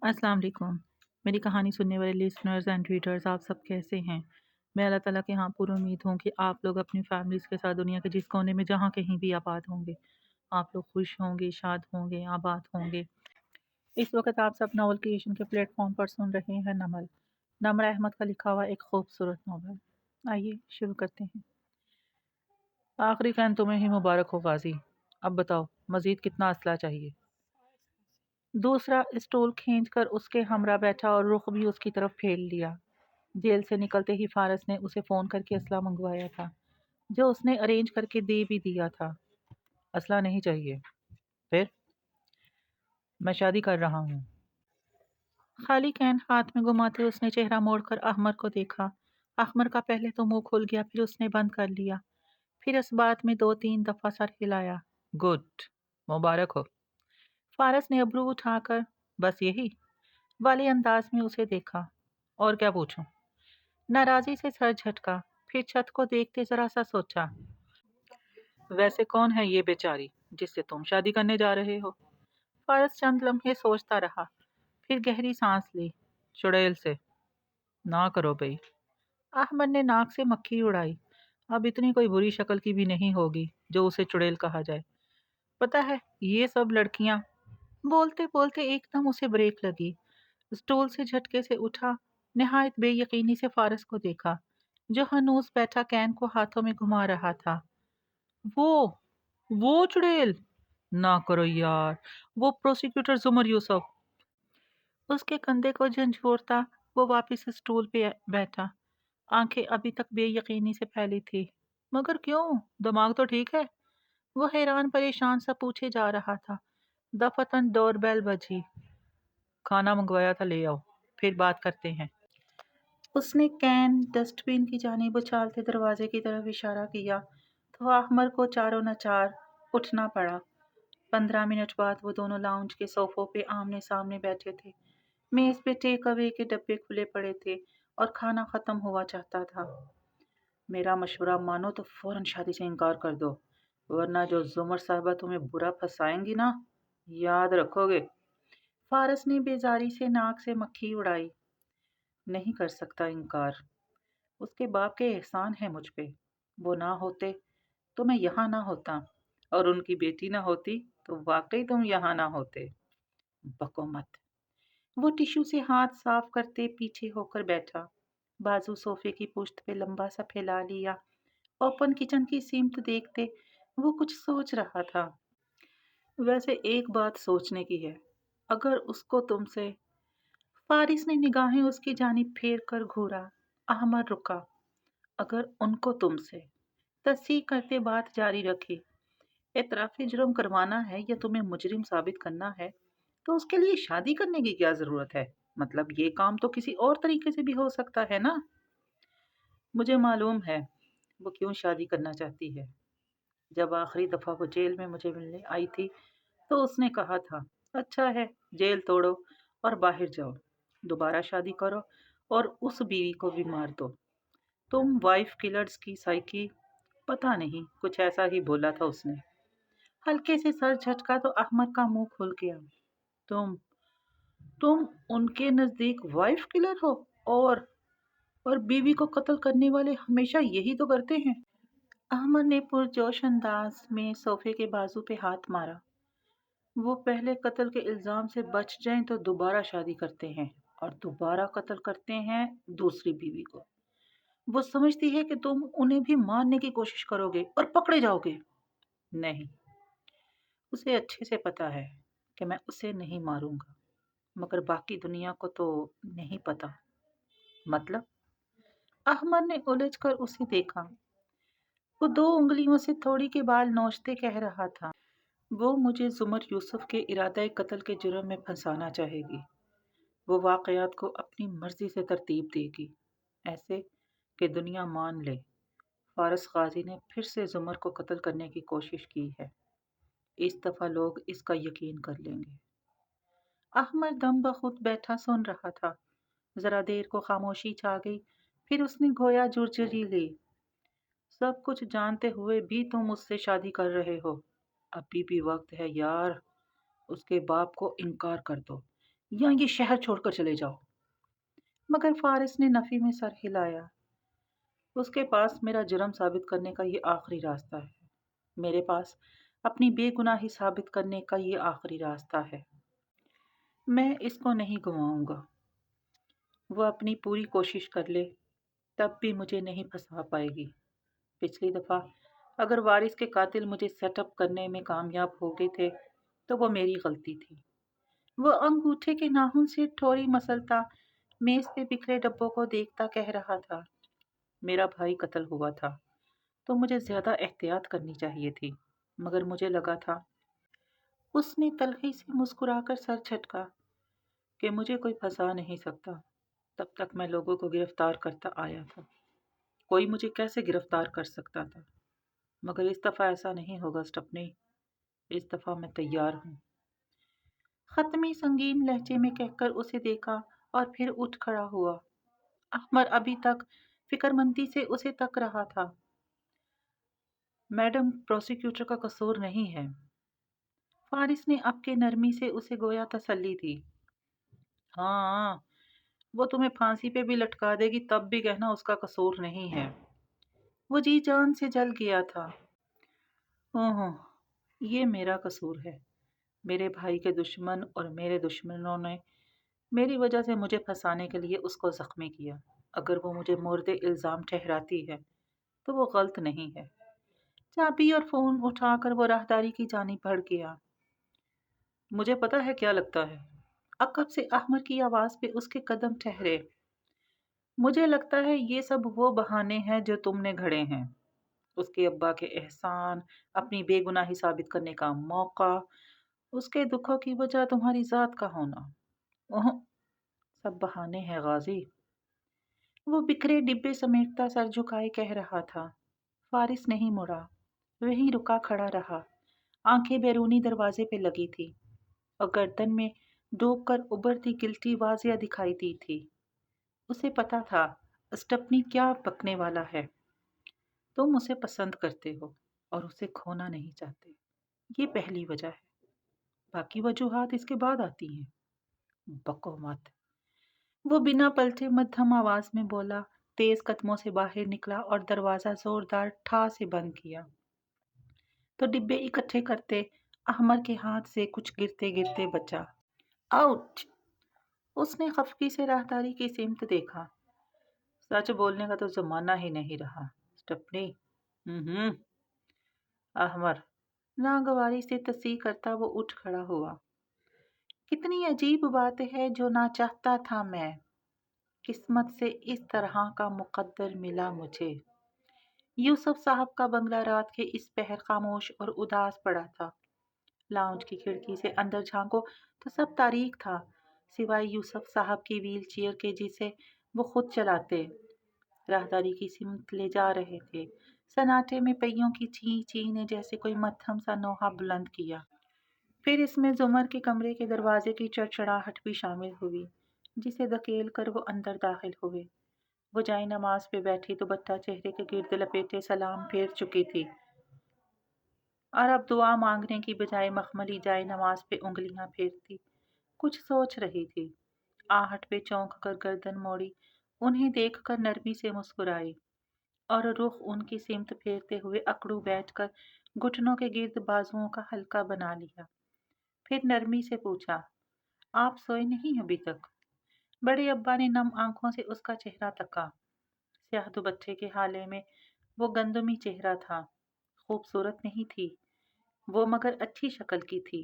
अस्सलाम वालेकुम। मेरी कहानी सुनने वाले लिसनर्स एंड रीडर्स आप सब कैसे हैं? मैं अल्लाह ताला के यहाँ पूरी उम्मीद हूँ कि आप लोग अपनी फैमिलीज़ के साथ दुनिया के जिस कोने में जहाँ कहीं भी आबाद होंगे, आप लोग खुश होंगे, शाद होंगे, आबाद होंगे। इस वक़्त आप सब नॉवल क्रिएशन के प्लेटफ़ॉर्म पर सुन रहे हैं नमल। नमर अहमद का लिखा हुआ एक खूबसूरत नॉवल। आइए शुरू करते हैं। आखिरी फ़ैन तुम्हें ही मुबारक हो गाज़ी। अब बताओ मज़ीद कितना असला चाहिए? दूसरा स्टूल खींचकर उसके हमरा बैठा और रुख भी उसकी तरफ फेर लिया। जेल से निकलते ही फारस ने उसे फ़ोन करके असला मंगवाया था, जो उसने अरेंज करके दे भी दिया था। असला नहीं चाहिए। फिर? मैं शादी कर रहा हूँ। खाली कैन हाथ में घुमाते उसने चेहरा मोड़कर अहमर को देखा। अहमर का पहले तो मुंह खुल गया, फिर उसने बंद कर लिया। फिर इस बात में 2-3 दफ़ा सर हिलाया। गुड, मुबारक हो। फारस ने अबरू उठाकर बस यही वाले अंदाज में उसे देखा। और क्या पूछूं? नाराज़ी से सर झटका, फिर छत को देखते ज़रा सा सोचा। वैसे कौन है ये बेचारी जिससे तुम शादी करने जा रहे हो? फारस चंद लम्हे सोचता रहा, फिर गहरी सांस ली। चुड़ैल से। ना करो बई। अहमद ने नाक से मक्खी उड़ाई। अब इतनी कोई बुरी शक्ल की भी नहीं होगी जो उसे चुड़ैल कहा जाए। पता है, ये सब लड़कियां। बोलते बोलते एकदम उसे ब्रेक लगी। स्टूल से झटके से उठा, निहायत बेयकीनी से फारस को देखा, जो हनूस बैठा कैन को हाथों में घुमा रहा था। वो वो चुड़ैल। ना करो यार, वो प्रोसिक्यूटर जुमर यूसुफ। उसके कंधे को झंझोरता वो वापस स्टूल पे बैठा। आंखें अभी तक बेयकीनी से फैली थी। मगर क्यों? दिमाग तो ठीक है? वो हैरान परेशान सा पूछे जा रहा था। दफतन डोरबेल बजी। खाना मंगवाया था, ले आओ, फिर बात करते हैं। उसने कैन डस्टबिन की जानिब उछालते दरवाजे की तरफ इशारा किया तो अहमर को चारों नचार उठना पड़ा। 15 मिनट बाद वो दोनों लाउंज के सोफों पे आमने सामने बैठे थे। मेज पे टेक अवे के डब्बे खुले पड़े थे और खाना खत्म हुआ चाहता था। मेरा मशवरा मानो तो फौरन शादी से इनकार कर दो, वरना जो जुमर साहबा तुम्हें बुरा फंसाएंगी ना, याद रखोगे। फारस ने बेजारी से नाक से मक्खी उड़ाई। नहीं कर सकता इनकार। उसके बाप के एहसान है मुझ पे। वो ना होते तो मैं यहाँ ना होता, और उनकी बेटी ना होती तो वाकई तुम यहाँ ना होते। बको मत। वो टिश्यू से हाथ साफ करते पीछे होकर बैठा, बाजू सोफे की पुश्त पे लंबा सा फैला लिया। ओपन किचन की सीमत देखते वो कुछ सोच रहा था। वैसे एक बात सोचने की है, अगर उसको तुमसे। फारिस ने निगाहें उसकी जानिब फेर कर घूरा। अहमद रुका। अगर उनको तुमसे। तस्दीक करते बात जारी रखी। एतराफ़ी जुर्म करवाना है या तुम्हें मुजरिम साबित करना है, तो उसके लिए शादी करने की क्या ज़रूरत है? मतलब ये काम तो किसी और तरीके से भी हो सकता है ना? मुझे मालूम है वो क्यों शादी करना चाहती है। जब आखिरी दफ़ा वो जेल में मुझे मिलने आई थी तो उसने कहा था, अच्छा है, जेल तोड़ो और बाहर जाओ, दोबारा शादी करो और उस बीवी को भी मार दो। तुम वाइफ किलर्स की साइकी। पता नहीं, कुछ ऐसा ही बोला था उसने। हल्के से सर झटका तो अहमद का मुंह खुल गया। तुम तुम उनके नजदीक वाइफ किलर हो? और बीवी को कत्ल करने वाले हमेशा यही तो करते हैं। अहमद ने पुरजोश अंदाज में सोफे के बाजू पे हाथ मारा। वो पहले कत्ल के इल्जाम से बच जाएं तो दोबारा शादी करते हैं, और दोबारा कत्ल करते हैं दूसरी बीवी को। वो समझती है कि तुम उन्हें भी मारने की कोशिश करोगे और पकड़े जाओगे। नहीं, उसे अच्छे से पता है कि मैं उसे नहीं मारूंगा, मगर बाकी दुनिया को तो नहीं पता। मतलब? अहमद ने उलझ कर उसे देखा। वो 2 उंगलियों से थोड़ी के बाल नोचते कह रहा था, वो मुझे जुमर यूसुफ के इरादा कत्ल के जुर्म में फंसाना चाहेगी। वो वाकयात को अपनी मर्जी से तरतीब देगी, ऐसे कि दुनिया मान ले फारस गाजी ने फिर से जुमर को कत्ल करने की कोशिश की है। इस दफ़ा लोग इसका यकीन कर लेंगे। अहमद दम बखुद बैठा सुन रहा था। जरा देर को खामोशी छा गई, फिर उसने गोया जुर्जरी ली। सब कुछ जानते हुए भी तुम उससे शादी कर रहे हो। अभी भी वक्त है यार, उसके बाप को इनकार कर दो। या ये शहर छोड़कर चले जाओ। मगर फारिस ने नफी में सर हिलाया। उसके पास मेरा जुर्म साबित करने का ये आखिरी रास्ता है। मेरे पास अपनी बेगुनाही साबित करने का ये आखिरी रास्ता है। मैं इसको नहीं गंवाऊंगा। वो अपनी पूरी कोशिश कर ले, तब भी मुझे नहीं फंसा पाएगी। पिछली दफ़ा अगर वारिस के कातिल मुझे सेटअप करने में कामयाब हो गए थे, तो वो मेरी गलती थी। वो अंगूठे के नाखून से ठोरी मसलता मेज पे बिखरे डब्बों को देखता कह रहा था, मेरा भाई कत्ल हुआ था, तो मुझे ज्यादा एहतियात करनी चाहिए थी। मगर मुझे लगा था, उसने तलखी से मुस्कुराकर सर झटका, कि मुझे कोई फंसा नहीं सकता। तब तक मैं लोगों को गिरफ्तार करता आया था। कोई मुझे कैसे गिरफ्तार कर सकता था? मगर इस दफ़ा ऐसा नहीं होगा स्टपनी। इस दफ़ा मैं तैयार हूँ। खत्मी संगीन लहजे में कहकर उसे देखा और फिर उठ खड़ा हुआ। अहमर अभी तक फिक्रमंदी से उसे तक रहा था। मैडम, प्रोसिक्यूटर का कसूर नहीं है। फारिस ने अब के नरमी से उसे गोया तसल्ली दी। हाँ, वो तुम्हें फांसी पे भी लटका देगी, तब भी कहना उसका कसूर नहीं है। वो जी जान से जल गया था। ओह, ये मेरा कसूर है। मेरे भाई के दुश्मन और मेरे दुश्मनों ने मेरी वजह से मुझे फंसाने के लिए उसको जख्मी किया। अगर वो मुझे मोर्दे इल्ज़ाम ठहराती है, तो वो गलत नहीं है। चाबी और फ़ोन उठाकर वो राहदारी की जानिब बढ़ गया। मुझे पता है क्या लगता है। अकब से अहमद की आवाज़ पे उसके कदम ठहरे। मुझे लगता है ये सब वो बहाने हैं जो तुमने घड़े हैं। उसके अब्बा के एहसान, अपनी बेगुनाही साबित करने का मौका, उसके दुखों की वजह तुम्हारी ज़ात का होना। ओह, सब बहाने हैं गाजी। वो बिखरे डिब्बे समेटता सर झुकाए कह रहा था। फारिस नहीं मुड़ा, वहीं रुका खड़ा रहा। आंखें बैरूनी दरवाजे पे लगी थी और गर्दन में डूबकर उभरती गिल्टी वाजिया दिखाई दी थी। उसे पता था स्टपनी क्या पकने वाला है। तुम उसे पसंद करते हो और उसे खोना नहीं चाहते, ये पहली वजह है। बाकी वजूहात इसके बाद आती हैं। बको मत। वो बिना पलटे मध्यम आवाज में बोला, तेज कदमों से बाहर निकला और दरवाजा जोरदार ठा से बंद किया। तो डिब्बे इकट्ठे करते अहमर के हाथ से कुछ गिरते गिरते बचा। आउट! उसने खफकी से राहदारी की सिमत देखा। सच बोलने का तो जमाना ही नहीं रहा स्टपनी। हम्म। अहमर नागवारी से तस्वीर करता वो उठ खड़ा हुआ। कितनी अजीब बात है जो ना चाहता था मैं। किस्मत से इस तरह का मुकद्दर मिला मुझे। यूसुफ साहब का बंगला रात के इस पहर खामोश और उदास पड़ा था। लाउंज की खिड़की से अंदर झांको तो सब तारीख था, सिवाय यूसुफ साहब की व्हील चेयर के जिसे वो खुद चलाते। राहदारी की सिमत ले जा रहे थे। सन्नाटे में पहियों की ची ची ने जैसे कोई मध्यम सा नोहा बुलंद किया। फिर इसमें जुमर के कमरे के दरवाजे की चड़चड़ाहट भी शामिल हुई, जिसे धकेल कर वो अंदर दाखिल हुए। वो जाए नमाज पे बैठी तो बट्टा चेहरे के गिर्द लपेटे सलाम फेर चुकी थी और अब दुआ मांगने की बजाय मखमली जाए नमाज पे उंगलियां फेरती कुछ सोच रही थी। आहट पे चौंक कर गर्दन मोड़ी, उन्हें देखकर नरमी से मुस्कुराई और रुख उनकी सिमत फेरते हुए अकड़ू बैठकर घुटनों के गिर्द बाजुओं का हल्का बना लिया। फिर नरमी से पूछा, आप सोए नहीं अभी तक? बड़े अब्बा ने नम आंखों से उसका चेहरा तका। स्याह दुपट्टे के हाले में वो गंदमी चेहरा था। खूबसूरत नहीं थी वो, मगर अच्छी शक्ल की थी।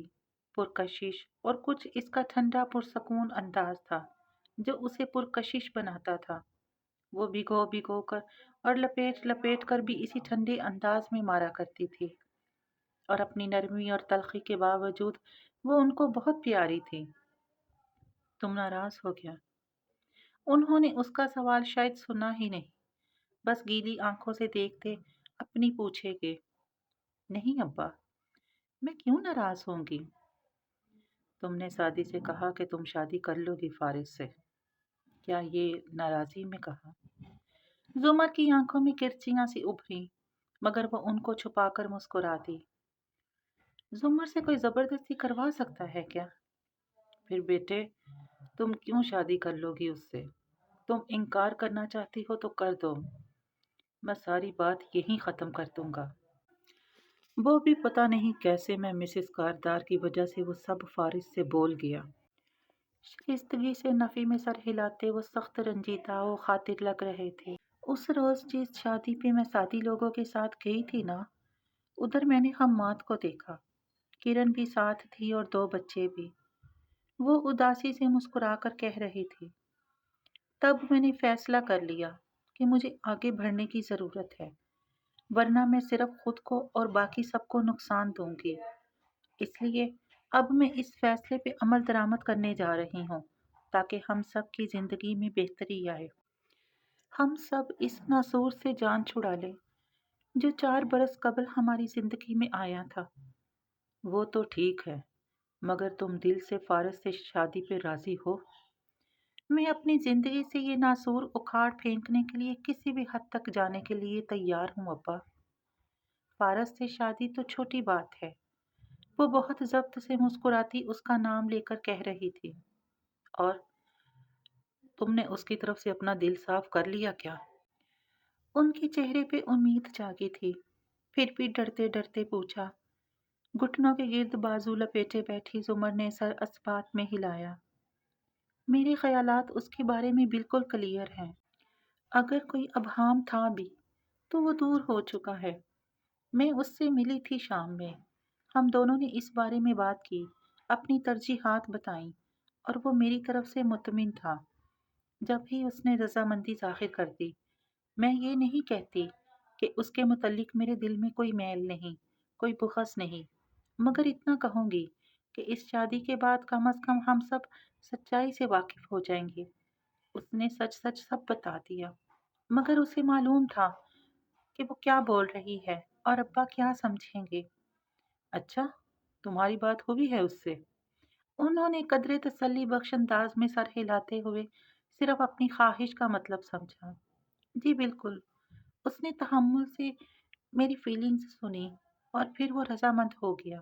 पुरकशिश और कुछ इसका ठंडा पुरसकून अंदाज था जो उसे पुरकशिश बनाता था। वो भिगो भिगो कर और लपेट लपेट कर भी इसी ठंडे अंदाज में मारा करती थी और अपनी नरमी और तलखी के बावजूद वो उनको बहुत प्यारी थी। तुम नाराज हो क्या? उन्होंने उसका सवाल शायद सुना ही नहीं, बस गीली आंखों से देखते अपनी पूछे के। नहीं अब्बा, मैं क्यों नाराज होंगी? तुमने शादी से कहा कि तुम शादी कर लोगी फारिस से, क्या ये नाराजगी में कहा? जुमर की आंखों में किरचियां सी उभरी, मगर वो उनको छुपाकर मुस्कुरा दी। जुमर से कोई जबरदस्ती करवा सकता है क्या? پھر بیٹے تم کیوں شادی کر لو گی اس سے؟ تم انکار کرنا چاہتی ہو تو کر دو، میں ساری بات یہیں ختم کر دوں گا۔ وہ بھی پتہ نہیں کیسے میں مسز کاردار کی وجہ سے وہ سب فارس سے بول گیا۔ شائستگی سے نفی میں سر ہلاتے وہ سخت رنجیدہ و خاطر لگ رہے تھے۔ اس روز جس شادی پہ میں ساتھی لوگوں کے ساتھ گئی تھی نا، ادھر میں نے حماد کو دیکھا، کرن بھی ساتھ تھی اور 2 بچے بھی۔ وہ اداسی سے مسکرا کر کہہ رہی تھی، تب میں نے فیصلہ کر لیا کہ مجھے آگے بڑھنے کی ضرورت ہے، ورنہ میں صرف خود کو اور باقی سب کو نقصان دوں گی۔ اس لیے اب میں اس فیصلے پہ عمل درآمد کرنے جا رہی ہوں تاکہ ہم سب کی زندگی میں بہتری آئے۔ ہم سب اس ناسور سے جان چھڑا لیں جو 4 برس قبل ہماری زندگی میں آیا تھا۔ وہ تو ٹھیک ہے، مگر تم دل سے فارس سے شادی پہ راضی ہو؟ میں اپنی زندگی سے یہ ناسور اکھاڑ پھینکنے کے لیے کسی بھی حد تک جانے کے لیے تیار ہوں ابا۔ فارس سے شادی تو چھوٹی بات ہے، وہ بہت ضبط سے مسکراتی اس کا نام لے کر کہہ رہی تھی۔ اور تم نے اس کی طرف سے اپنا دل صاف کر لیا کیا؟ ان کے چہرے پہ امید جاگی تھی، پھر بھی ڈرتے ڈرتے پوچھا۔ گھٹنوں کے گرد بازو لپیٹے بیٹھی زمر نے سر اثبات میں ہلایا۔ میرے خیالات اس کے بارے میں بالکل کلیئر ہیں، اگر کوئی ابہام تھا بھی تو وہ دور ہو چکا ہے۔ میں اس سے ملی تھی شام میں، ہم دونوں نے اس بارے میں بات کی، اپنی ترجیحات بتائیں، اور وہ میری طرف سے مطمئن تھا۔ جب ہی اس نے رضامندی ظاہر کر دی، میں یہ نہیں کہتی کہ اس کے متعلق میرے دل میں کوئی میل نہیں، کوئی بغض نہیں، مگر اتنا کہوں گی کہ اس شادی کے بعد کم از کم ہم سب سچائی سے واقف ہو جائیں گے۔ اس نے سچ سچ سب بتا دیا، مگر اسے معلوم تھا کہ وہ کیا بول رہی ہے اور ابا کیا سمجھیں گے۔ اچھا، تمہاری بات ہوئی ہے اس سے؟ انہوں نے قدرے تسلی بخش انداز میں سر ہلاتے ہوئے صرف اپنی خواہش کا مطلب سمجھا۔ جی بالکل، اس نے تحمل سے میری فیلنگز سنی اور پھر وہ رضامند ہو گیا،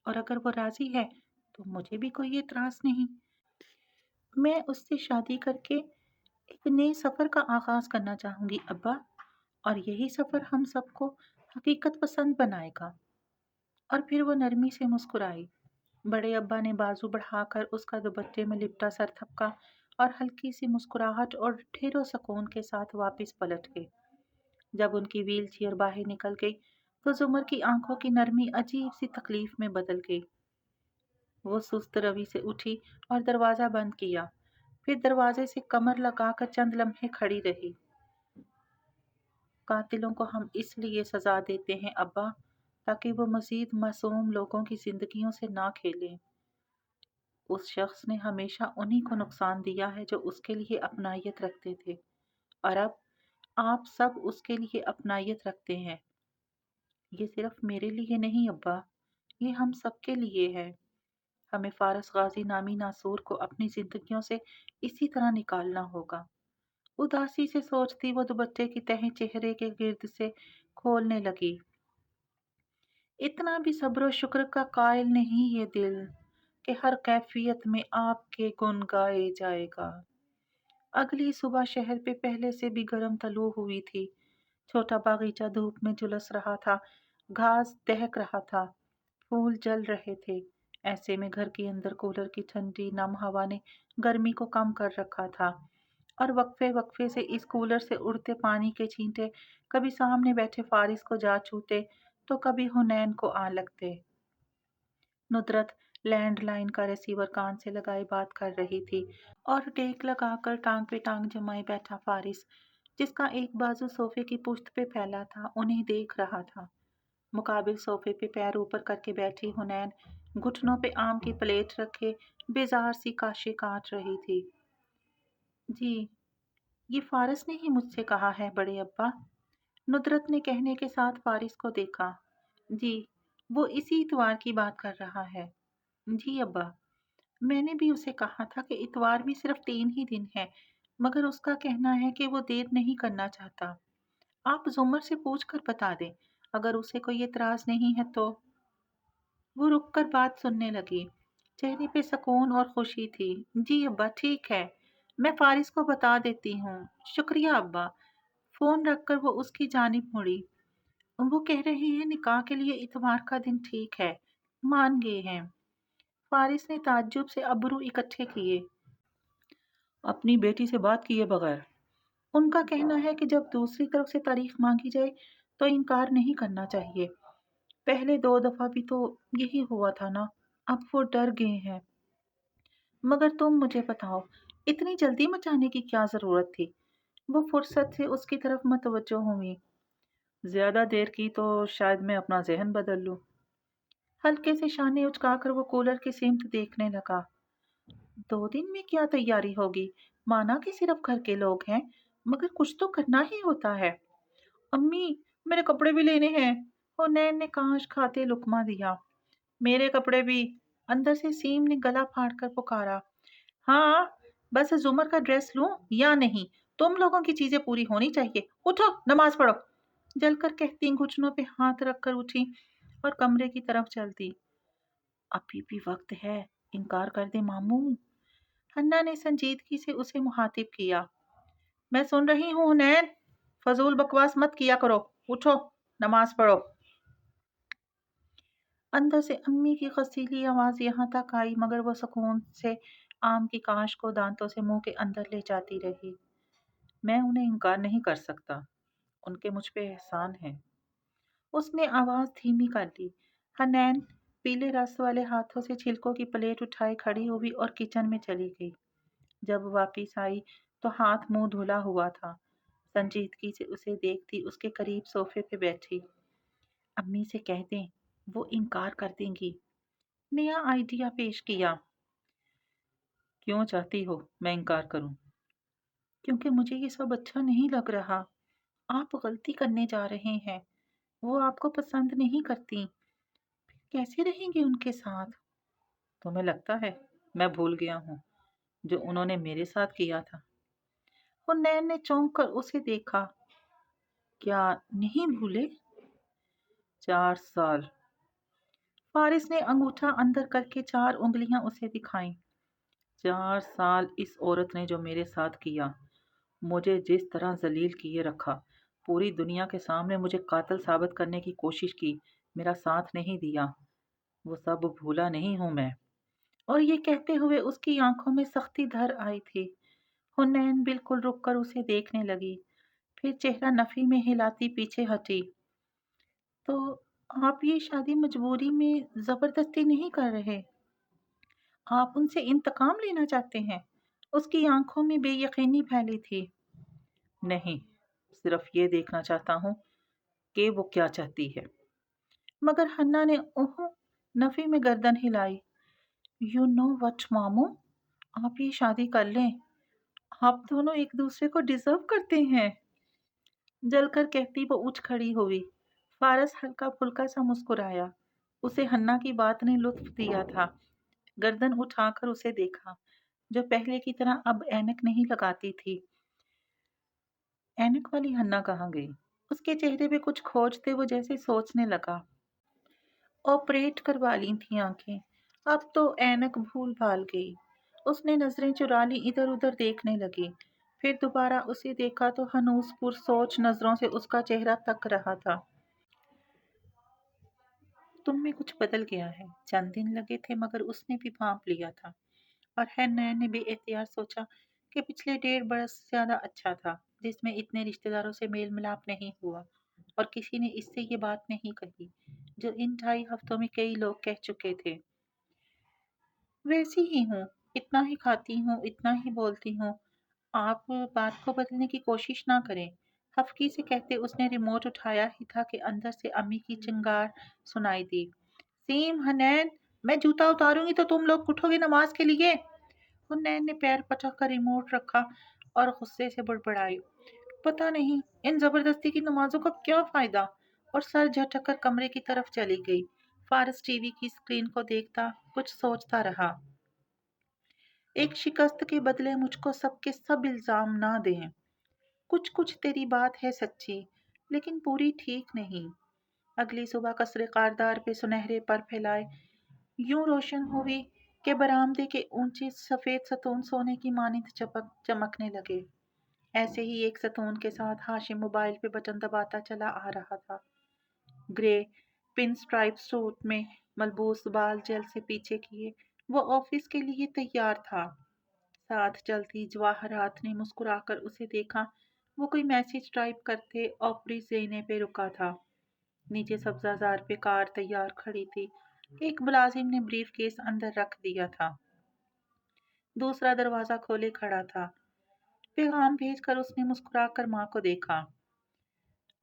اور اگر وہ راضی ہے تو مجھے بھی کوئی اعتراض نہیں۔ میں اس سے شادی کر کے ایک نئے سفر کا آغاز کرنا چاہوں گی ابا، اور یہی سفر ہم سب کو حقیقت پسند بنائے گا۔ اور پھر وہ نرمی سے مسکرائی۔ بڑے ابا نے بازو بڑھا کر اس کا دوپٹے میں لپٹا سر تھپکا اور ہلکی سی مسکراہٹ اور ڈھیر و سکون کے ساتھ واپس پلٹ گئے۔ جب ان کی ویل چیئر باہر نکل گئی تو زمر کی آنکھوں کی نرمی عجیب سی تکلیف میں بدل گئی۔ وہ سست روی سے اٹھی اور دروازہ بند کیا، پھر دروازے سے کمر لگا کر چند لمحے کھڑی رہی۔ قاتلوں کو ہم اس لیے سزا دیتے ہیں ابا تاکہ وہ مزید معصوم لوگوں کی زندگیوں سے نہ کھیلیں۔ اس شخص نے ہمیشہ انہی کو نقصان دیا ہے جو اس کے لیے اپنائیت رکھتے تھے، اور اب آپ سب اس کے لیے اپنائیت رکھتے ہیں۔ یہ صرف میرے لیے نہیں ابا، یہ ہم سب کے لیے ہے۔ ہمیں فارس غازی نامی ناسور کو اپنی زندگیوں سے اسی طرح نکالنا ہوگا۔ اداسی سے سوچتی وہ دوپٹے کی تہیں چہرے کے گرد سے کھولنے لگی۔ اتنا بھی صبر و شکر کا قائل نہیں یہ دل کہ ہر کیفیت میں آپ کے گن گائے جائے گا۔ اگلی صبح شہر پہ پہلے سے بھی گرم طلوع ہوئی تھی۔ چھوٹا باغیچہ دھوپ میں جھلس رہا تھا، گھاس دہک رہا تھا، پھول جل رہے تھے۔ ایسے میں گھر کے اندر کولر کی ٹھنڈی نم ہوا نے گرمی کو کم کر رکھا تھا، اور وقفے وقفے سے اس کولر سے اڑتے پانی کے چھینٹے کبھی سامنے بیٹھے فارس کو جا چھوتے تو کبھی حنین کو آ لگتے۔ ندرت لینڈ لائن کا ریسیور کان سے لگائے بات کر رہی تھی، اور ٹیک لگا کر ٹانگ پہ ٹانگ جمائے بیٹھا فارس، جس کا ایک بازو صوفے کی پشت پہ پھیلا تھا، انہیں دیکھ رہا تھا۔ مقابل صوفے پہ پیر اوپر کر کے بیٹھی حنین گھٹنوں پہ آم کی پلیٹ رکھے بیزار سی کاشی کاٹ رہی تھی۔ جی، یہ فارس نے ہی مجھ سے کہا ہے بڑے ابا، ندرت نے کہنے کے ساتھ فارس کو دیکھا۔ جی، وہ اسی اتوار کی بات کر رہا ہے۔ جی ابا، میں نے بھی اسے کہا تھا کہ اتوار بھی صرف 3 ہی دن ہے، مگر اس کا کہنا ہے کہ وہ دیر نہیں کرنا چاہتا۔ آپ زمر سے پوچھ کر بتا دیں، اگر اسے کوئی اعتراض نہیں ہے تو۔ وہ رک کر بات سننے لگی۔ چہرے پہ سکون اور خوشی تھی۔ جی ابا ٹھیک ہے، میں فارس کو بتا دیتی ہوں۔ شکریہ ابا۔ فون رکھ کر وہ اس کی جانب مڑی۔ وہ کہہ رہے ہیں نکاح کے لیے اتوار کا دن ٹھیک ہے، مان گئے ہیں۔ فارس نے تعجب سے ابرو اکٹھے کیے۔ اپنی بیٹی سے بات کیے بغیر؟ ان کا کہنا ہے کہ جب دوسری طرف سے تاریخ مانگی جائے تو انکار نہیں کرنا چاہیے۔ پہلے 2 دفعہ بھی تو یہی ہوا تھا نا، اب وہ ڈر گئے ہیں۔ مگر تم مجھے بتاؤ، اتنی جلدی مچانے کی کیا ضرورت تھی؟ وہ فرصت سے اس کی طرف متوجہ ہوئی۔ زیادہ دیر کی تو شاید میں اپنا ذہن بدل لوں۔ ہلکے سے شانے اچکا کر وہ کولر کی سمت دیکھنے لگا۔ 2 دن میں کیا تیاری ہوگی؟ مانا کہ صرف گھر کے لوگ ہیں، مگر کچھ تو کرنا ہی ہوتا ہے۔ امی، میرے کپڑے بھی لینے ہیں، حنین نے کانش کھاتے لقمہ دیا۔ میرے کپڑے بھی، اندر سے سیم نے گلا پھاڑ کر پکارا۔ ہاں، بس زمر کا ڈریس لوں یا نہیں؟ تم لوگوں کی چیزیں پوری ہونی چاہیے۔ اٹھو، نماز پڑھو۔ جل کر کہتی گھٹنوں پہ ہاتھ رکھ کر اٹھی اور کمرے کی طرف چل دی۔ ابھی بھی وقت ہے، انکار کر دے ماموں۔ حنا نے سنجیدگی سے اسے مخاطب کیا۔ میں سن رہی ہوں حنین، فضول بکواس مت کیا کرو، اٹھو، نماز پڑھو۔ اندر سے امی کی خسیلی آواز یہاں تک آئی، مگر وہ سکون سے آم کی کاش کو دانتوں سے منہ کے اندر لے جاتی رہی۔ میں انہیں انکار نہیں کر سکتا، ان کے مجھ پہ احسان ہے۔ اس نے آواز دھیمی کر لی۔ حنین پیلے رس والے ہاتھوں سے چھلکوں کی پلیٹ اٹھائے کھڑی ہوئی اور کچن میں چلی گئی۔ جب واپس آئی تو ہاتھ منہ دھلا ہوا تھا۔ سنجیدگی سے اسے دیکھتی اس کے قریب صوفے پہ بیٹھی۔ امی سے کہہ دیں، وہ انکار کر دیں گی۔ نیا آئیڈیا پیش کیا۔ کیوں چاہتی ہو میں انکار کروں؟ کیونکہ مجھے یہ سب اچھا نہیں لگ رہا۔ آپ غلطی کرنے جا رہے ہیں، وہ آپ کو پسند نہیں کرتی، کیسے رہیں گے ان کے ساتھ؟ تمہیں لگتا ہے میں بھول گیا ہوں جو انہوں نے میرے ساتھ کیا تھا؟ حنین نے چونک کر اسے دیکھا۔ کیا نہیں بھولے؟ 4 سال۔ فارس نے انگوٹھا اندر کر کے 4 انگلیاں اسے دکھائیں۔ 4 سال اس عورت نے جو میرے ساتھ کیا، مجھے جس طرح ذلیل کیے رکھا، پوری دنیا کے سامنے مجھے قاتل ثابت کرنے کی کوشش کی، میرا ساتھ نہیں دیا، وہ سب بھولا نہیں ہوں میں۔ اور یہ کہتے ہوئے اس کی آنکھوں میں سختی دھر آئی تھی۔ حنین بالکل رک کر اسے دیکھنے لگی، پھر چہرہ نفی میں ہلاتی پیچھے ہٹی۔ تو آپ یہ شادی مجبوری میں زبردستی نہیں کر رہے، آپ ان سے انتقام لینا چاہتے ہیں؟ اس کی آنکھوں میں بے یقینی پھیلی تھی۔ نہیں، صرف یہ دیکھنا چاہتا ہوں کہ وہ کیا چاہتی ہے۔ مگر حنا نے نفی میں گردن ہلائی۔ یو نو وٹ مامو، آپ یہ شادی کر لیں، آپ دونوں ایک دوسرے کو ڈیزرو کرتے ہیں۔ جل کر کہتی وہ اٹھ کھڑی ہوئی۔ فارس ہلکا پھلکا سا مسکرایا، اسے حنا کی بات نے لطف دیا تھا۔ گردن اٹھا کر اسے دیکھا، جو پہلے کی طرح اب اینک نہیں لگاتی تھی۔ اینک والی حنا کہاں گئی؟ اس کے چہرے پہ کچھ کھوجتے وہ جیسے سوچنے لگا۔ آپریٹ کروا لی تھی آنکھیں، اب تو اینک بھول بھال گئی۔ اس نے نظریں چرا لی، ادھر ادھر دیکھنے لگی، پھر دوبارہ اسے دیکھا تو ہنوز پر سوچ نظروں سے اس کا چہرہ تک رہا تھا۔ تم میں کچھ بدل گیا ہے، چند دن لگے تھے مگر اس نے بھی بھانپ لیا تھا۔ اور حنین نے بے اختیار سوچا کہ پچھلے 1.5 برس زیادہ اچھا تھا، جس میں اتنے رشتہ داروں سے میل ملاپ نہیں ہوا، اور کسی نے اس سے یہ بات نہیں کہی جو ان 2.5 ہفتوں میں کئی لوگ کہہ چکے تھے۔ ویسی ہی ہوں، اتنا ہی کھاتی ہوں، اتنا ہی بولتی ہوں، آپ بات کو بدلنے کی کوشش نہ کریں۔ خفگی سے کہتے اس نے ریموٹ اٹھایا ہی تھا کہ اندر سے امی کی چنگار سنائی دی۔ سیم، حنین، میں جوتا اتاروں گی تو تم لوگ اٹھو گے نماز کے لیے؟ حنین نے پیر پٹک کر ریموٹ رکھا اور غصے سے بڑبڑائی۔ پتہ نہیں ان زبردستی کی نمازوں کا کیا فائدہ، اور سر جھٹک کر کمرے کی طرف چلی گئی۔ فارس ٹی وی کی اسکرین کو دیکھتا کچھ سوچتا رہا۔ ایک شکست کے بدلے مجھ کو سب کے سب الزام نہ دیں، کچھ تیری بات ہے سچی، لیکن پوری ٹھیک نہیں۔ اگلی صبح قصر قاردار پہ سنہرے پر پھیلائے یوں روشن ہوئی کہ برآمدے کے اونچے سفید ستون سونے کی مانند چمکنے لگے۔ ایسے ہی ایک ستون کے ساتھ ہاشم موبائل پہ بٹن دباتا چلا آ رہا تھا۔ گرے پن سٹرائپ سوٹ میں ملبوس، بال جیل سے پیچھے کیے، وہ آفس کے لیے تیار تھا۔ ساتھ چلتی جواہرات نے مسکرا کر اسے دیکھا۔ وہ کوئی میسج ٹائپ کرتے آفس دینے پہ رکا تھا۔ نیچے سبزہ زار پہ کار تیار کھڑی تھی۔ ایک ملازم نے بریف کیس اندر رکھ دیا تھا، دوسرا دروازہ کھولے کھڑا تھا۔ پیغام بھیج کر اس نے مسکرا کر ماں کو دیکھا۔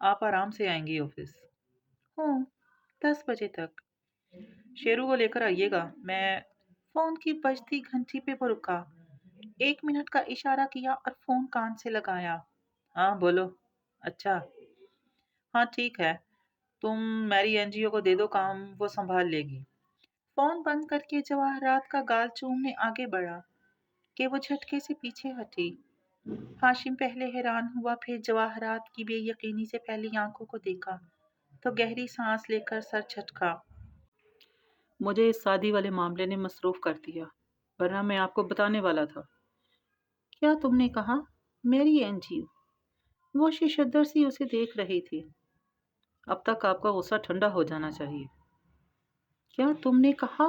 آپ آرام سے آئیں گی آفس؟ ہوں، 10 بجے تک۔ شیرو کو لے کر آئیے گا۔ میں فون کی بجتی گھنٹی پہ وہ رکا، 1 منٹ کا اشارہ کیا اور فون کان سے لگایا۔ ہاں بولو۔ اچھا، ہاں ٹھیک ہے، تم میری این جی او کو دے دو کام، وہ سنبھال لے گی۔ فون بند کر کے جواہرات کا گال چومنے آگے بڑھا کہ وہ جھٹکے سے پیچھے ہٹی۔ ہاشم پہلے حیران ہوا، پھر جواہرات کی بے یقینی سے پھیلی آنکھوں کو دیکھا تو گہری سانس لے کر سر جھٹکا۔ مجھے اس شادی والے معاملے نے مصروف کر دیا، ورنہ میں آپ کو بتانے والا تھا۔ کیا تم نے کہا؟ میری این جی او؟ وہ ششدر سی اسے دیکھ رہی تھی۔ اب تک آپ کا غصہ ٹھنڈا ہو جانا چاہیے۔ کیا تم نے کہا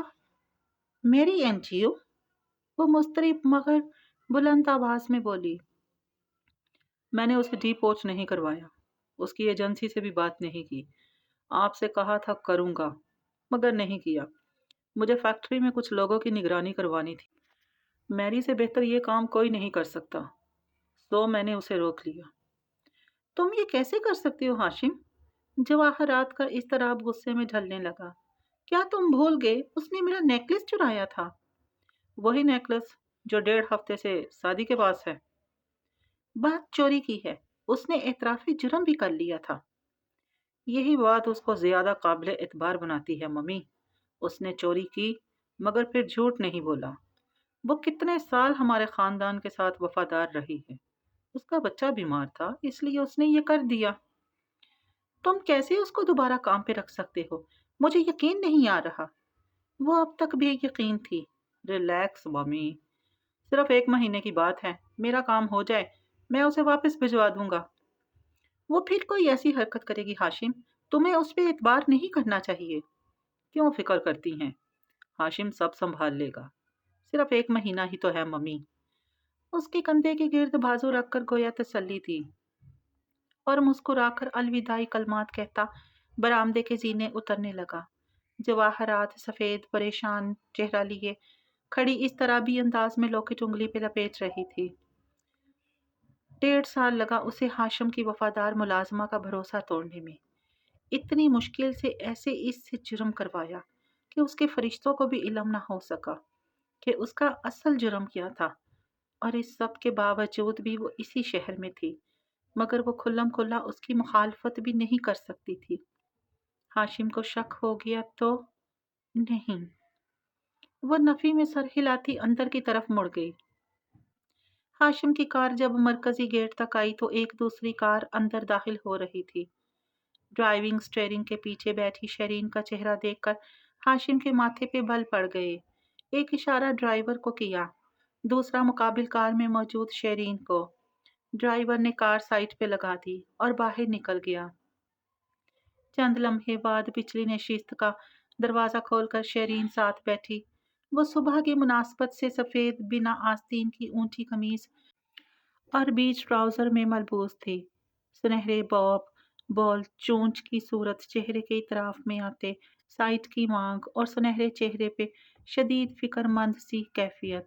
میری این جی او؟ وہ مضطرب مگر بلند آواز میں بولی۔ میں نے اسے ڈی پوچ نہیں کروایا، اس کی ایجنسی سے بھی بات نہیں کی۔ آپ سے کہا تھا کروں گا، مگر نہیں کیا۔ مجھے فیکٹری میں کچھ لوگوں کی نگرانی کروانی تھی۔ میری سے بہتر یہ کام کوئی نہیں کر سکتا، تو میں نے اسے روک لیا۔ تم یہ کیسے کر سکتے ہو ہاشم؟ جواہرات کا اضطراب غصے میں ڈھلنے لگا۔ کیا تم بھول گئے اس نے میرا نیکلس چرایا تھا؟ وہی نیکلس جو 1.5 ہفتے سے شادی کے پاس ہے۔ بات چوری کی ہے، اس نے اعتراف جرم بھی کر لیا تھا۔ یہی بات اس کو زیادہ قابل اعتبار بناتی ہے ممی۔ اس نے چوری کی مگر پھر جھوٹ نہیں بولا۔ وہ کتنے سال ہمارے خاندان کے ساتھ وفادار رہی ہے۔ اس کا بچہ بیمار تھا، اس لیے اس نے یہ کر دیا۔ تم کیسے اس کو دوبارہ کام پہ رکھ سکتے ہو؟ مجھے یقین نہیں آ رہا۔ وہ اب تک بھی یقین تھی۔ ریلیکس ممی، صرف 1 مہینے کی بات ہے، میرا کام ہو جائے میں اسے واپس بھجوا دوں گا۔ وہ پھر کوئی ایسی حرکت کرے گی ہاشم، تمہیں اس پہ اعتبار نہیں کرنا چاہیے۔ کیوں فکر کرتی ہیں؟ ہاشم سب سنبھال لے گا، صرف 1 مہینہ ہی تو ہے ممی۔ اس کے کندھے کے گرد بازو رکھ کر گویا تسلی دی اور مسکرا کر الوداعی کلمات کہتا برآمدے کے زینے اترنے لگا۔ جواہرات سفید پریشان چہرہ لیے کھڑی اس طرح بھی انداز میں لوکٹ انگلی پہ لپیٹ رہی تھی۔ 1.5 سال لگا اسے ہاشم کی وفادار ملازمہ کا بھروسہ توڑنے میں۔ اتنی مشکل سے ایسے اس سے جرم کروایا کہ اس کے فرشتوں کو بھی علم نہ ہو سکا کہ اس کا اصل جرم کیا تھا، اور اس سب کے باوجود بھی وہ اسی شہر میں تھی، مگر وہ کھلم کھلا اس کی مخالفت بھی نہیں کر سکتی تھی۔ ہاشم کو شک ہو گیا تو نہیں۔ وہ نفی میں سر ہلاتی اندر کی طرف مڑ گئی۔ ہاشم کی کار جب مرکزی گیٹ تک آئی تو ایک دوسری کار اندر داخل ہو رہی تھی۔ ڈرائیونگ سٹیئرنگ کے پیچھے بیٹھی شیرین کا چہرہ دیکھ کر ہاشم کے ماتھے پہ بل پڑ گئے۔ ایک اشارہ ڈرائیور کو کیا، دوسرا مقابل کار میں موجود شیرین کو۔ ڈرائیور نے کار سائٹ پہ لگا دی اور باہر نکل گیا۔ چند لمحے بعد پچھلی نشست کا دروازہ کھول کر شیرین ساتھ بیٹھی۔ وہ صبح کی مناسبت سے سفید بنا آستین کی اونچی قمیض اور بیچ ٹراؤزر میں ملبوس تھی۔ سنہرے بال چونچ کی صورت چہرے کے اطراف میں آتے، سائٹ کی مانگ اور سنہرے چہرے پہ شدید فکر مند سی کیفیت۔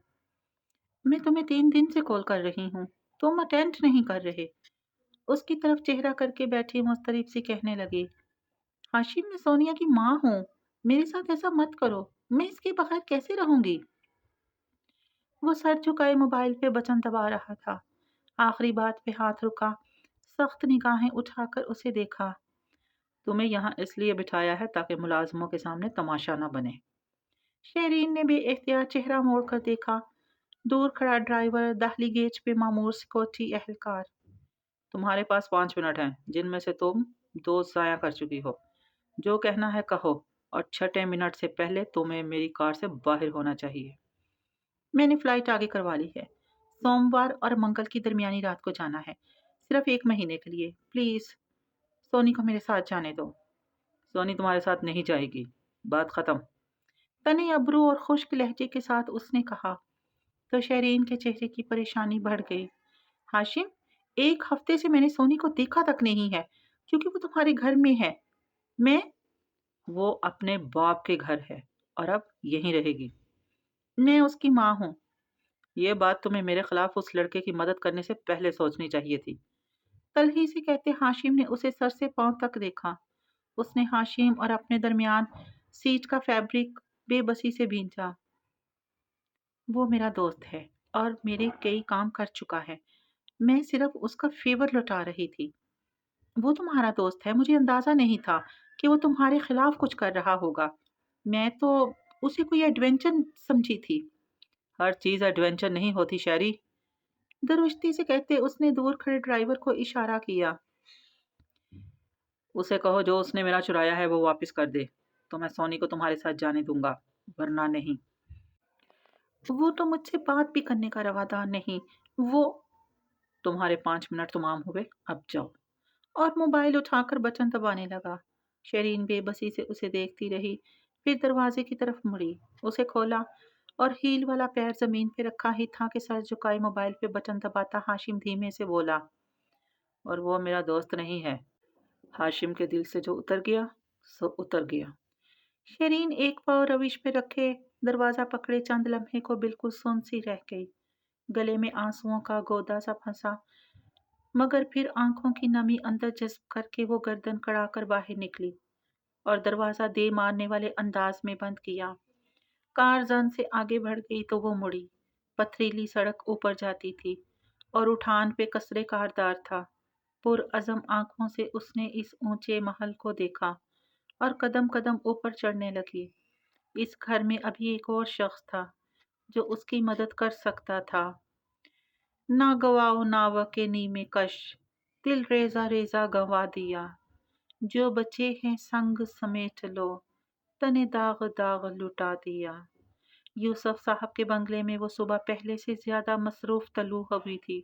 میں تمہیں 3 دن سے کال کر رہی ہوں، تم اٹینڈ نہیں کر رہے۔ اس کی طرف چہرہ کر کے بیٹھی مضطرب سی کہنے لگی۔ ہاشم، میں سونیا کی ماں ہوں، میرے ساتھ ایسا مت کرو، میں اس کے بغیر کیسے رہوں گی؟ وہ سر جھکائے موبائل پہ بٹن دبا رہا تھا۔ آخری بات پہ ہاتھ رکا، سخت نگاہیں اٹھا کر اسے دیکھا۔ تمہیں یہاں اس لیے بٹھایا ہے تاکہ ملازموں کے سامنے تماشا نہ بنے۔ شیرین نے بے اختیار چہرہ موڑ کر دیکھا۔ دور کھڑا ڈرائیور، داخلی گیٹ پہ مامور سیکورٹی اہلکار۔ تمہارے پاس 5 منٹ ہیں، جن میں سے تم 2 ضائع کر چکی ہو۔ جو کہنا ہے کہو۔ اور 6 منٹ سے پہلے تمہیں میری کار سے باہر ہونا چاہیے۔ میں نے فلائٹ آگے کروا لی ہے۔ سوموار اور منگل کی درمیانی رات کو جانا ہے، صرف 1 مہینے کے لیے۔ پلیز سونی کو میرے ساتھ جانے دو۔ سونی تمہارے ساتھ نہیں جائے گی، بات ختم۔ تنے ابرو اور خشک لہجے کے ساتھ اس نے کہا تو شہرین کے چہرے کی پریشانی بڑھ گئی۔ ہاشم، 1 ہفتے سے میں نے سونی کو دیکھا تک نہیں ہے کیونکہ وہ تمہارے گھر میں ہے۔ میں وہ اپنے باپ کے گھر ہے اور اب یہیں رہے گی۔ میں اس کی ماں ہوں۔ یہ بات تمہیں میرے خلاف اس لڑکے کی مدد کرنے سے پہلے سوچنی چاہیے تھی۔ تلخی سے کہتے ہاشم نے اسے سر سے پاؤں تک دیکھا۔ اس نے ہاشم اور اپنے درمیان سیٹ کا فیبرک بے بسی سے بھینچا۔ وہ میرا دوست ہے اور میرے کئی کام کر چکا ہے، میں صرف اس کا فیور لوٹا رہی تھی۔ وہ تمہارا دوست ہے، مجھے اندازہ نہیں تھا کہ وہ تمہارے خلاف کچھ کر رہا ہوگا۔ میں تو اسے کوئی ایڈونچر سمجھی تھی۔ ہر چیز ایڈونچر نہیں ہوتی شیری، درستی سے کہتے اس نے دور کھڑے ڈرائیور کو اشارہ کیا۔ اسے کہو جو اس نے میرا چرایا ہے وہ واپس کر دے، تو میں سونی کو تمہارے ساتھ جانے دوں گا، ورنہ نہیں۔ وہ تو مجھ سے بات بھی کرنے کا روادار نہیں۔ وہ تمہارے 5 منٹ تمام ہوئے، اب جاؤ۔ اور موبائل اٹھا کر بٹن دبانے لگا۔ شیرین بے بسی سے اسے دیکھتی رہی، پھر دروازے کی طرف مڑی، اسے کھولا اور ہیل والا پیر زمین پہ رکھا ہی تھا کہ سر جھکائے موبائل پہ بٹن دباتا ہاشم دھیمے سے بولا، اور وہ میرا دوست نہیں ہے۔ ہاشم کے دل سے جو اتر گیا سو اتر گیا۔ شیرین ایک پاؤں روش پہ رکھے دروازہ پکڑے چند لمحے کو بالکل سن سی رہ گئی، گلے میں آنسوؤں کا گودا سا پھنسا، مگر پھر آنکھوں کی نمی اندر جذب کر کے وہ گردن کڑا کر باہر نکلی اور دروازہ دے مارنے والے انداز میں بند کیا۔ کار زن سے آگے بڑھ گئی تو وہ مڑی۔ پتھریلی سڑک اوپر جاتی تھی اور اٹھان پہ کسرے کاردار تھا۔ پرعزم آنکھوں سے اس نے اس اونچے محل کو دیکھا اور قدم قدم اوپر چڑھنے لگی۔ اس گھر میں ابھی ایک اور شخص تھا جو اس کی مدد کر سکتا تھا۔ نہ گواؤ ناو کے نیمے کش، دل ریزہ ریزہ گنوا دیا، جو بچے ہیں سنگ سمیٹ لو، تنے داغ داغ لٹا دیا۔ یوسف صاحب کے بنگلے میں وہ صبح پہلے سے زیادہ مصروف طلوع ہوئی تھی۔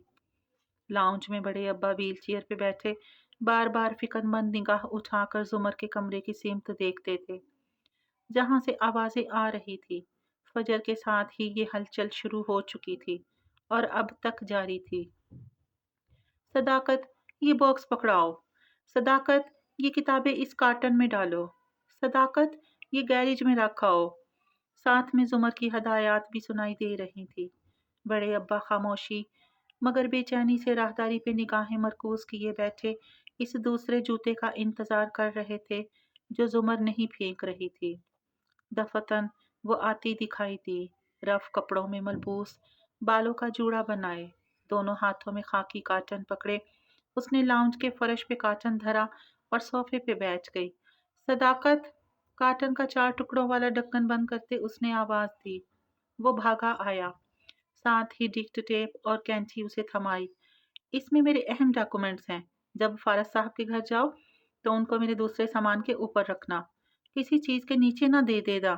لاؤنج میں بڑے ابا ویل چیئر پہ بیٹھے بار بار فکر مند نگاہ اٹھا کر زمر کے کمرے کی سمت دیکھتے تھے جہاں سے آوازیں آ رہی تھی۔ فجر کے ساتھ ہی یہ ہلچل شروع ہو چکی تھی اور اب تک جاری تھی۔ صداقت، یہ باکس پکڑاؤ۔ صداقت، یہ کتابیں اس کارٹن میں ڈالو۔ صداقت، یہ گیریج میں رکھاؤ۔ ساتھ میں زمر کی ہدایات بھی سنائی دے رہی تھی۔ بڑے ابا خاموشی مگر بے چینی سے راہداری پہ نگاہیں مرکوز کیے بیٹھے اس دوسرے جوتے کا انتظار کر رہے تھے جو زمر نہیں پھینک رہی تھی۔ دفتن وہ آتی دکھائی دی، رف کپڑوں میں ملبوس، بالوں کا جوڑا بنائے، دونوں ہاتھوں میں خاکی کاٹن پکڑے اس نے لاؤنج کے فرش پہ کاٹن دھرا اور صوفے پہ بیٹھ گئی۔ صداقت، کاٹن کا 4 ٹکڑوں والا ڈھکن بند کرتے اس نے آواز دی۔ وہ بھاگا آیا، ساتھ ہی ڈکٹ ٹیپ اور کینچی اسے تھمائی۔ اس میں میرے اہم ڈاکومنٹس ہیں، جب فارس صاحب کے گھر جاؤ تو ان کو میرے دوسرے سامان کے اوپر رکھنا، کسی چیز کے نیچے نہ دے دینا۔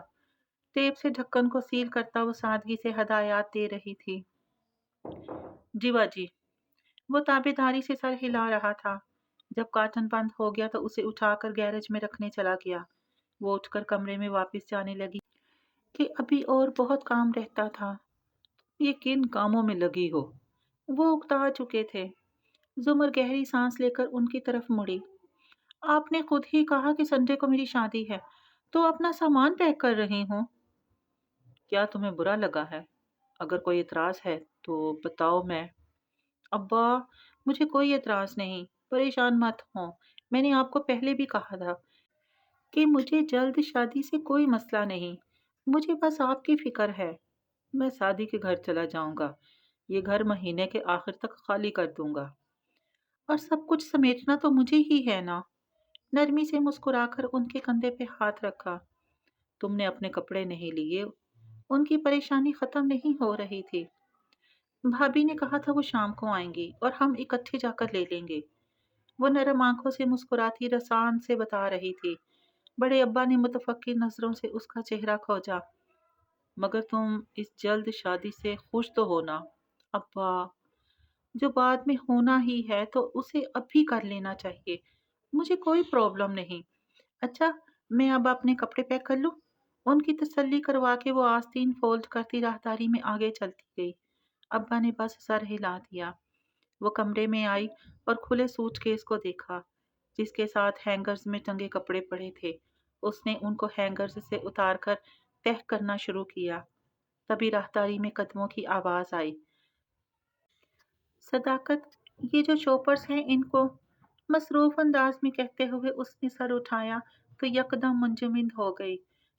ٹیپ سے ڈھکن کو سیل کرتا وہ سادگی سے ہدایات دے رہی تھی۔ جی باجی۔ وہ تابع داری سے سر ہلا رہا تھا۔ جب کارٹن بند ہو گیا تو اسے اٹھا کر گیرج میں رکھنے چلا گیا۔ وہ اٹھ کر کمرے میں واپس جانے لگی کہ ابھی اور بہت کام رہتا تھا۔ یہ کن کاموں میں لگی ہو؟ وہ اکتا چکے تھے۔ زمر گہری سانس لے کر ان کی طرف مڑی۔ آپ نے خود ہی کہا کہ سنڈے کو میری شادی ہے، تو اپنا سامان پیک کر رہی ہوں۔ کیا تمہیں برا لگا ہے؟ اگر کوئی اعتراض ہے تو بتاؤ۔ میں ابا، مجھے کوئی اعتراض نہیں، پریشان مت ہوں۔ میں نے آپ کو پہلے بھی کہا تھا کہ مجھے جلد شادی سے کوئی مسئلہ نہیں، مجھے بس آپ کی فکر ہے۔ میں شادی کے گھر چلا جاؤں گا، یہ گھر مہینے کے آخر تک خالی کر دوں گا، اور سب کچھ سمیٹنا تو مجھے ہی ہے نا۔ نرمی سے مسکرا کر ان کے کندھے پہ ہاتھ رکھا۔ تم نے اپنے کپڑے نہیں لیے؟ ان کی پریشانی ختم نہیں ہو رہی تھی۔ بھابھی نے کہا تھا وہ شام کو آئیں گی اور ہم اکٹھے جا کر لے لیں گے۔ وہ نرم آنکھوں سے مسکراتی رسان سے بتا رہی تھی۔ बड़े अब्बा ने मुतफक्किर नजरों से उसका चेहरा खोजा। मगर तुम इस जल्द शादी से खुश तो हो ना? अब्बा, जो बाद में होना ही है तो उसे अभी कर लेना चाहिए। मुझे कोई प्रॉब्लम नहीं। अच्छा, मैं अब अपने कपड़े पैक कर लूं? उनकी तसल्ली करवा के वो आस्तीन फोल्ड करती राहदारी में आगे चलती गई। अब्बा ने बस सर हिला दिया। वो कमरे में आई और खुले सूटकेस को देखा, जिसके साथ हैंगर्स में टंगे कपड़े पड़े थे। उसने उनको हैंगर्स से उतारकर तह करना शुरू किया। तभी राहदारी में कदमों की आवाज आई। सदाकत, ये जो चोपर्स हैं इनको, मसरूफ अंदाज में कहते हुए उसने सर उठाया तो यकदम मुंजमद हो गई।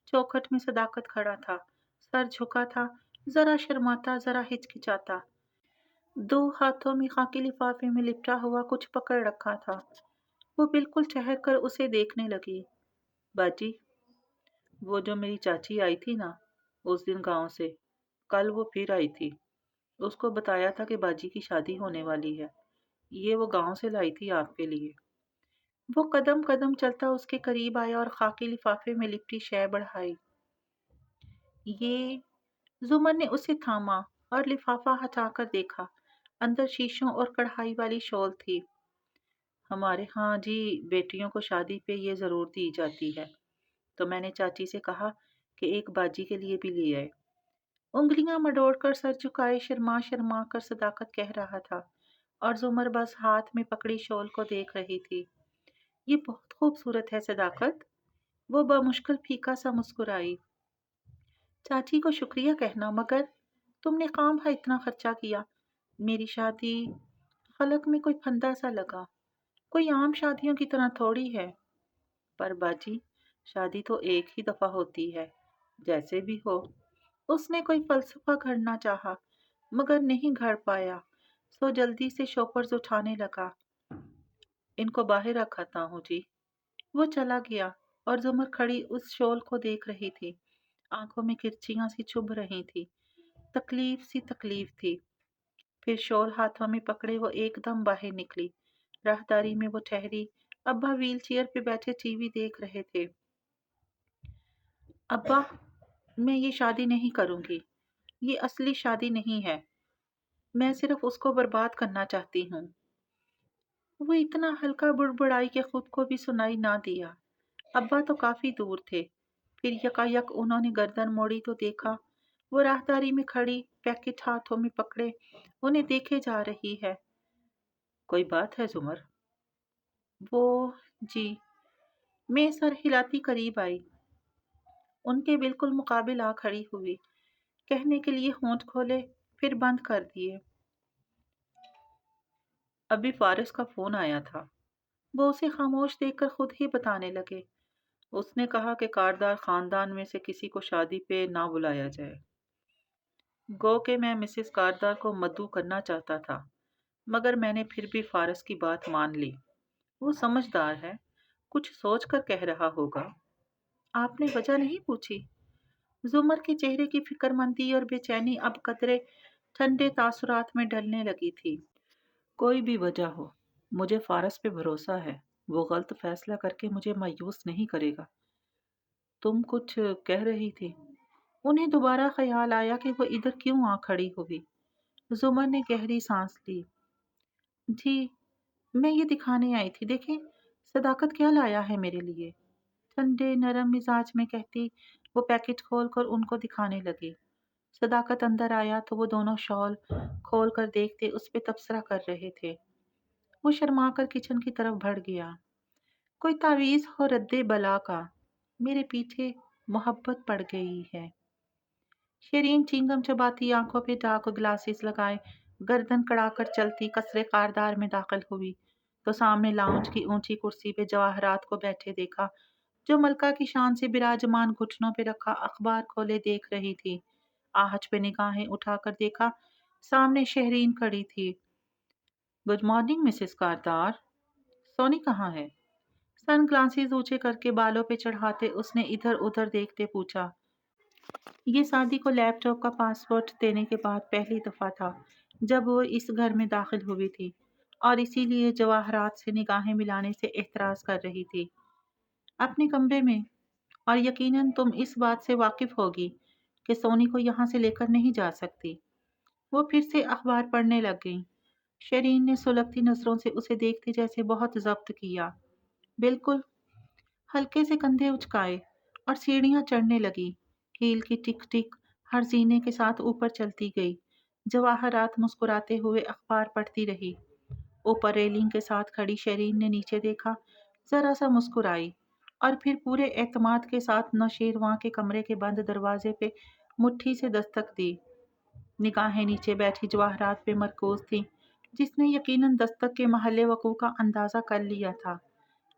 चौखट में सदाकत खड़ा था, सर झुका था, जरा शर्माता जरा हिचकिचाता। दो हाथों में खाकी लिफाफे में लिपटा हुआ कुछ पकड़ रखा था। वो बिल्कुल ठहर कर उसे देखने लगी। बाजी, वो जो मेरी चाची आई थी ना उस दिन गांव से, कल वो फिर आई थी। उसको बताया था कि बाजी की शादी होने वाली है। ये वो गांव से लाई थी आपके लिए। वो कदम कदम चलता उसके करीब आया और खाकी लिफाफे में लिपटी शय बढ़ाई। ये, जुमर ने उसे थामा और लिफाफा हटाकर देखा। अंदर शीशों और कढ़ाई वाली शॉल थी। हमारे यहाँ जी बेटियों को शादी पे ये ज़रूर दी जाती है, तो मैंने चाची से कहा कि एक बाजी के लिए भी ले आए। उंगलियां मडोड़कर सर झुकाए शर्मा शर्मा कर सदाकत कह रहा था, और जुमर बस हाथ में पकड़ी शॉल को देख रही थी। ये बहुत खूबसूरत है सदाकत। वो बमुश्किल फीका सा मुस्कुराई। चाची को शुक्रिया कहना, मगर तुमने खामखा इतना खर्चा किया। मेरी शादी खलक में कोई फंदा सा लगा, कोई आम शादियों की तरह थोड़ी है। पर बाजी, शादी तो एक ही दफा होती है, जैसे भी हो। उसने कोई फलसफा घड़ना चाहा, मगर नहीं घड़ पाया। सो जल्दी से शॉपर्स उठाने लगा। इनको बाहर रखाता हूँ जी। वो चला गया और जुमर खड़ी उस शॉल को देख रही थी। आंखों में किरचियां सी चुभ रही थी। तकलीफ थी। फिर शॉल हाथों में पकड़े वो एकदम बाहर निकली। राहदारी में वो ठहरी। अब्बा व्हील चेयर पे बैठे टीवी देख रहे थे। अब्बा, मैं ये शादी नहीं करूंगी। ये असली शादी नहीं है। मैं सिर्फ उसको बर्बाद करना चाहती हूँ। वो इतना हल्का बुड़बुड़ाई के खुद को भी सुनाई ना दिया। अब्बा तो काफी दूर थे। फिर यकायक उन्होंने गर्दन मोड़ी तो देखा वो राहदारी में खड़ी, पैकेट हाथों में पकड़े, उन्हें देखे जा रही है। कोई बात है जुमर? वो, जी। मैं सर हिलाती करीब आई। उनके बिल्कुल मुकाबिल आ खड़ी हुई। कहने के लिए होंठ खोले, फिर बंद कर दिए। अभी फारिस का फोन आया था। वो उसे खामोश देखकर खुद ही बताने लगे। उसने कहा कि कारदार खानदान में से किसी को शादी पे ना बुलाया जाए। गो के मैं मिसेस कारदार को मद्दू करना चाहता था, मगर मैंने फिर भी फारिस की बात मान ली। वो समझदार है, कुछ सोच कर कह रहा होगा। आपने वजह नहीं पूछी? जुमर के चेहरे की फिक्रमंदी और बेचैनी अब कतरे ठंडे तासुरात में ढलने लगी थी। कोई भी वजह हो, मुझे फारस पे भरोसा है। वो गलत फैसला करके मुझे मायूस नहीं करेगा। तुम कुछ कह रही थी? उन्हें दोबारा ख्याल आया कि वो इधर क्यों आ खड़ी हुई। जुमर ने गहरी सांस ली। जी, मैं ये दिखाने आई थी, देखें सदाकत क्या लाया है मेरे लिए। ठंडे नरम मिजाज में कहती वो पैकेट खोल कर उनको दिखाने लगी। सदाकत अंदर आया तो वो दोनों शॉल खोल कर देखते उस पे तबसरा कर रहे थे। वो शर्मा कर किचन की तरफ बढ़ गया। कोई तावीज़ हो रद्दे बला का, मेरे पीछे मोहब्बत पड़ गई है। शेरीन चिंगम चबाती, आंखों पे डार्क ग्लासेस लगाए, गर्दन कड़ाकर चलती कसरे कारदार में दाखिल हुई तो सामने लाउंज की ऊंची कुर्सी पे जवाहरात को बैठे देखा, जो मलका की शान से विराजमान घुटनों पे रखा अखबार खोले देख रही थी। आहज पे निगाहें उठाकर देखा, सामने शहरीन खड़ी थी। गुड मॉर्निंग मिसेस कारदार। सोनी कहाँ है? सन ग्लासेस ऊंचे करके बालों पे चढ़ाते उसने इधर उधर देखते पूछा। ये शादी को लैपटॉप का पासवर्ड देने के बाद पहली दफा था जब वो इस घर में दाखिल हुई थी, और इसीलिए जवाहरात से निगाहें मिलाने से एतराज कर रही थी। अपने कमरे में। और यकीनन तुम इस बात से वाकिफ होगी कि सोनी को यहाँ से लेकर नहीं जा सकती। वो फिर से अखबार पढ़ने लग गई। शरीन ने सुलगती नजरों से उसे देखते जैसे बहुत जब्त किया। बिल्कुल। हल्के से कंधे उचकाए और सीढ़ियां चढ़ने लगी। हील की टिक टिक हर जीने के साथ ऊपर चलती गई। जवाहरात मुस्कुराते हुए अखबार पढ़ती रही। ऊपर रेलिंग के साथ खड़ी शरीन ने नीचे देखा, जरा सा मुस्कुराई और फिर पूरे एतमाद के साथ नौशेरवां के कमरे के बंद दरवाजे पे मुट्ठी से दस्तक दी। निगाहें नीचे बैठी जवाहरात पे मरकूज थी, जिसने यकीनन दस्तक के महल्ले वकूअ का अंदाजा कर लिया था,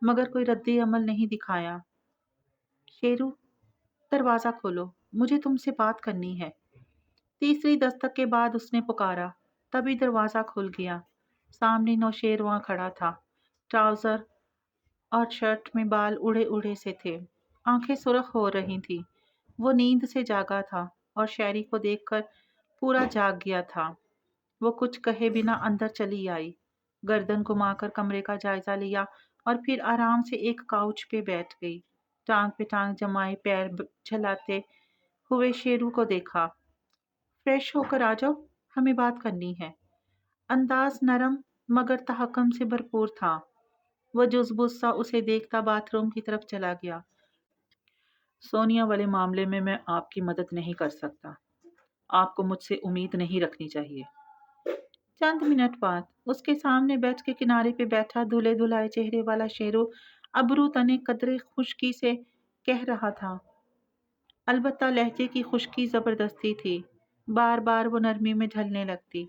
मगर कोई रद्दी अमल नहीं दिखाया। शेरू, दरवाजा खोलो, मुझे तुमसे बात करनी है। तीसरी दस्तक के बाद उसने पुकारा, तभी दरवाजा खुल गया। सामने नौशेरवां खड़ा था। ट्राउजर और शर्ट में बाल उड़े उड़े से थे। आंखें सुर्ख हो रही थीं। वो नींद से जागा था और शैरी को देखकर पूरा जाग गया था। वो कुछ कहे बिना अंदर चली आई, गर्दन घुमाकर कमरे का जायजा लिया और फिर आराम से एक काउच पे बैठ गई। टांग पे टांग जमाए पैर झलाते हुए शेरू को देखा। फ्रेश होकर आ जाओ, हमें बात करनी है। अंदाज नरम मगर तहक्कुम से भरपूर था। वह जुज़बुज़ सा उसे देखता बाथरूम की तरफ चला गया। सोनिया वाले मामले में मैं आपकी मदद नहीं कर सकता। आपको मुझसे उम्मीद नहीं रखनी चाहिए। चंद मिनट बाद उसके सामने बेड के किनारे पे बैठा धुले धुलाए चेहरे वाला शेरू अबरू तने कदरे खुश्की से कह रहा था। अलबत्ता लहजे की खुश्की ज़बरदस्ती थी। बार बार वो नरमी में ढलने लगती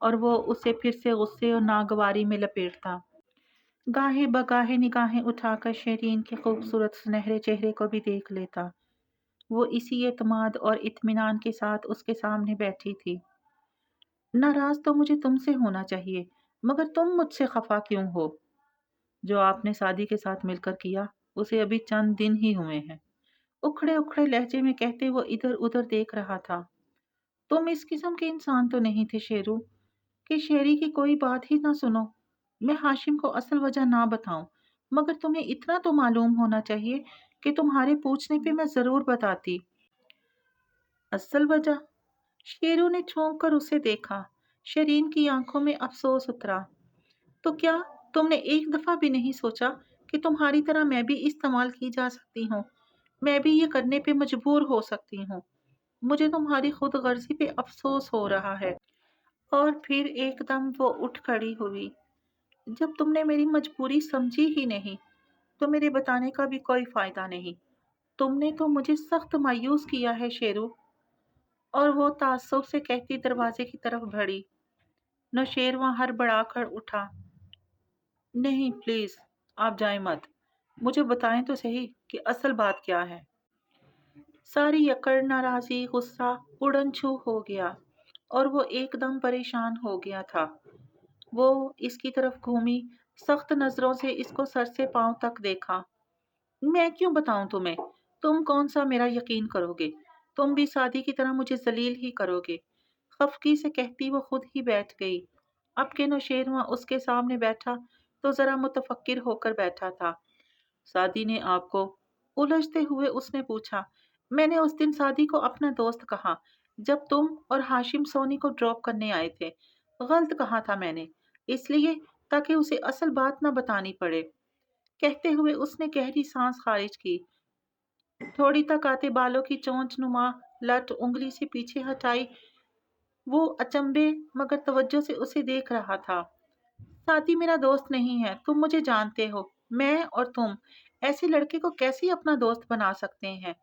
और वो उसे फिर से गुस्से और नागवारी में लपेटता। गाहे बगाहे निगाहें उठाकर शरीन के खूबसूरत सुनहरे चेहरे को भी देख लेता। वो इसी एतमाद और इत्मीनान के साथ उसके सामने बैठी थी। नाराज तो मुझे तुमसे होना चाहिए, मगर तुम मुझसे खफा क्यों हो? जो आपने सादी के साथ मिलकर किया, उसे अभी चंद दिन ही हुए हैं। उखड़े उखड़े लहजे में कहते वो इधर उधर देख रहा था। तुम इस किस्म के इंसान तो नहीं थे शेरू कि शेरी की कोई बात ही ना सुनो। मैं हाशिम को असल वजह ना बताऊं, मगर तुम्हें इतना तो मालूम होना चाहिए कि तुम्हारे पूछने पे मैं जरूर बताती। असल वजह? शेरू ने चौंक कर उसे देखा। शरीन की आंखों में अफसोस उतरा। तो क्या तुमने एक दफा भी नहीं सोचा कि तुम्हारी तरह मैं भी इस्तेमाल की जा सकती हूँ? मैं भी ये करने पे मजबूर हो सकती हूँ। मुझे तुम्हारी खुद गर्जी पे अफसोस हो रहा है। और फिर एकदम वो उठ खड़ी हुई। जब तुमने मेरी मजबूरी समझी ही नहीं, तो मेरे बताने का भी कोई फायदा नहीं। तुमने तो मुझे सख्त मायूस किया है शेरू। और वो ताज्जुब से कहती दरवाजे की तरफ बढ़ी। नौशेरवां हड़बड़ाकर उठा। नहीं प्लीज, आप जाएं मत। मुझे बताएं तो सही कि असल बात क्या है। सारी यकड़ नाराजी गुस्सा उड़न छू हो गया और वो एकदम परेशान हो गया था। वो इसकी तरफ घूमी, सख्त नजरों से इसको सर से पांव तक देखा। मैं क्यों बताऊं तुम्हें? तुम कौन सा मेरा यकीन करोगे? तुम भी शादी की तरह मुझे जलील ही करोगे। खफकी से कहती वो खुद ही बैठ गई। अब के नौशेरवां उसके सामने बैठा तो जरा मुतफक्किर होकर बैठा था। सादी ने आपको? उलझते हुए उसने पूछा। मैंने उस दिन सादी को अपना दोस्त कहा, जब तुम और हाशिम सोनी को ड्रॉप करने आए थे। गलत कहा था मैंने, इसलिए ताकि उसे असल बात न बतानी पड़े। कहते हुए उसने गहरी सांस खारिज की। थोड़ी तक आते बालों की चोंच नुमा लट उंगली से पीछे हटाई। वो अचंभे मगर तवज्जो से उसे देख रहा था। साथी मेरा दोस्त नहीं है, तुम मुझे जानते हो। मैं और तुम ऐसे लड़के को कैसे अपना दोस्त बना सकते हैं?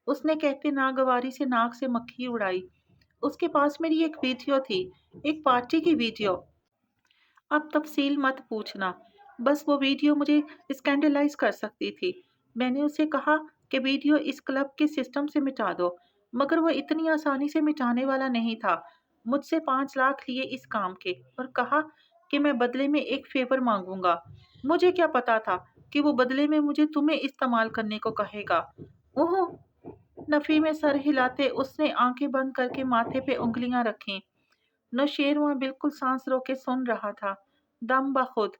उसने कहते नागवारी से नाक से मक्खी उड़ाई। उसके पास मेरी एक वीडियो थी, एक पार्टी की वीडियो। अब तफसील मत पूछना, बस वो वीडियो मुझे स्कैंडलाइज कर सकती थी। मैंने उसे कहा कि वीडियो इस क्लब के सिस्टम से मिटा दो, मगर वो इतनी आसानी से मिटाने वाला नहीं था। मुझसे 5 लाख लिए इस काम के और कहा कि मैं बदले में एक फेवर मांगूंगा। मुझे क्या पता था कि वो बदले में मुझे तुम्हें इस्तेमाल करने को कहेगा। ओह! नफी में सर हिलाते उसने आंखें बंद करके माथे पे उंगलियां रखीं। नौशेरवां बिल्कुल सांस रोके सुन रहा था। दम बखुद,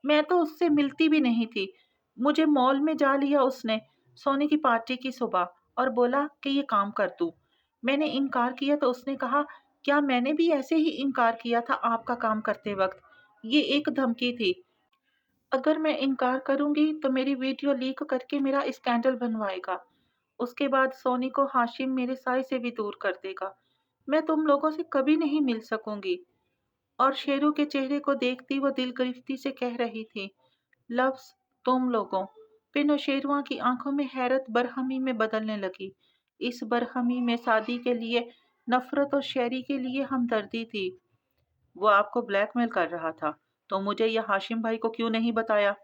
मैं तो उससे मिलती भी नहीं थी। मुझे मॉल में जा लिया उसने सोनी की पार्टी की सुबह और बोला कि ये काम कर तू। मैंने इनकार किया तो उसने कहा, क्या मैंने भी ऐसे ही इनकार किया था आपका काम करते वक्त? ये एक धमकी थी। अगर मैं इनकार करूंगी तो मेरी वीडियो लीक करके मेरा स्कैंडल बनवाएगा। उसके बाद सोनी को हाशिम मेरे साय से भी दूर कर देगा। मैं तुम लोगों से कभी नहीं मिल सकूंगी। और शेरू के चेहरे को देखती वो दिल गिरफ्ती से कह रही थी, लफ्ज तुम लोगों पे नौशेरवां की आंखों में हैरत बरहमी में बदलने लगी। इस बरहमी में सादी के लिए नफरत और शेरी के लिए हमदर्दी थी। वो आपको ब्लैकमेल कर रहा था तो मुझे या हाशिम भाई को क्यों नहीं बताया?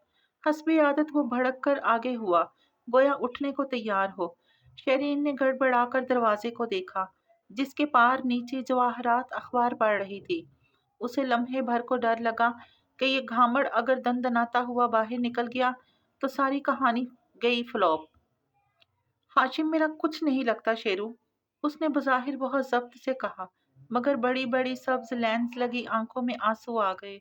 हस्बे आदत वो भड़क कर आगे हुआ, गोया उठने को तैयार हो। शेरीन ने गड़बड़ाकर दरवाजे को देखा, जिसके पार नीचे जवाहरात अखबार पढ़ रही थी। उसे लम्हे भर को डर लगा कि ये घामड़ अगर दनदनाता हुआ बाहर निकल गया तो सारी कहानी गई फ्लॉप। हाशिम मेरा कुछ नहीं लगता शेरू, उसने बज़ाहिर बहुत ज़ब्त से कहा, मगर बड़ी बड़ी सब्ज लेंस लगी आंखों में आंसू आ गए।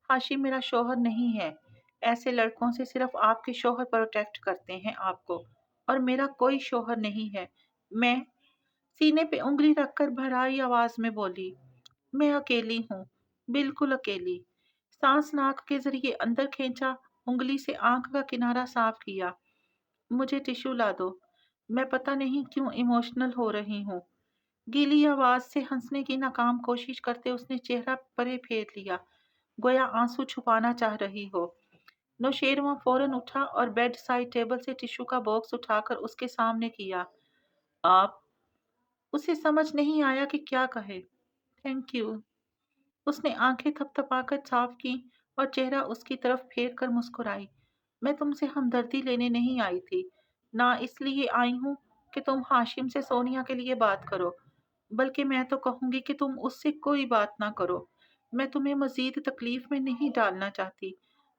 हाशिम मेरा शौहर नहीं है। ऐसे लड़कों से सिर्फ आपके शौहर प्रोटेक्ट करते हैं आपको, और मेरा कोई शौहर नहीं है। मैं सीने पे उंगली रखकर भराई आवाज में बोली, मैं अकेली हूँ, बिल्कुल अकेली। सांस नाक के जरिए अंदर खींचा, उंगली से आंख का किनारा साफ किया। मुझे टिश्यू ला दो, मैं पता नहीं क्यों इमोशनल हो रही हूँ। गीली आवाज से हंसने की नाकाम कोशिश करते उसने चेहरा परे फेर लिया, गोया आंसू छुपाना चाह रही हो। नौशेरवां फौरन उठा और बेड साइड टेबल से टिश्यू का बॉक्स उठाकर उसके सामने किया। आप? उसे समझ नहीं आया कि क्या कहे। थैंक यू, उसने आंखें थपथपाकर साफ की और चेहरा उसकी तरफ फेर कर मुस्कुराई। मैं तुमसे हमदर्दी लेने नहीं आई थी, ना इसलिए आई हूँ कि तुम हाशिम से सोनिया के लिए बात करो, बल्कि मैं तो कहूँगी कि तुम उससे कोई बात ना करो। मैं तुम्हें मजीद तकलीफ में नहीं डालना चाहती,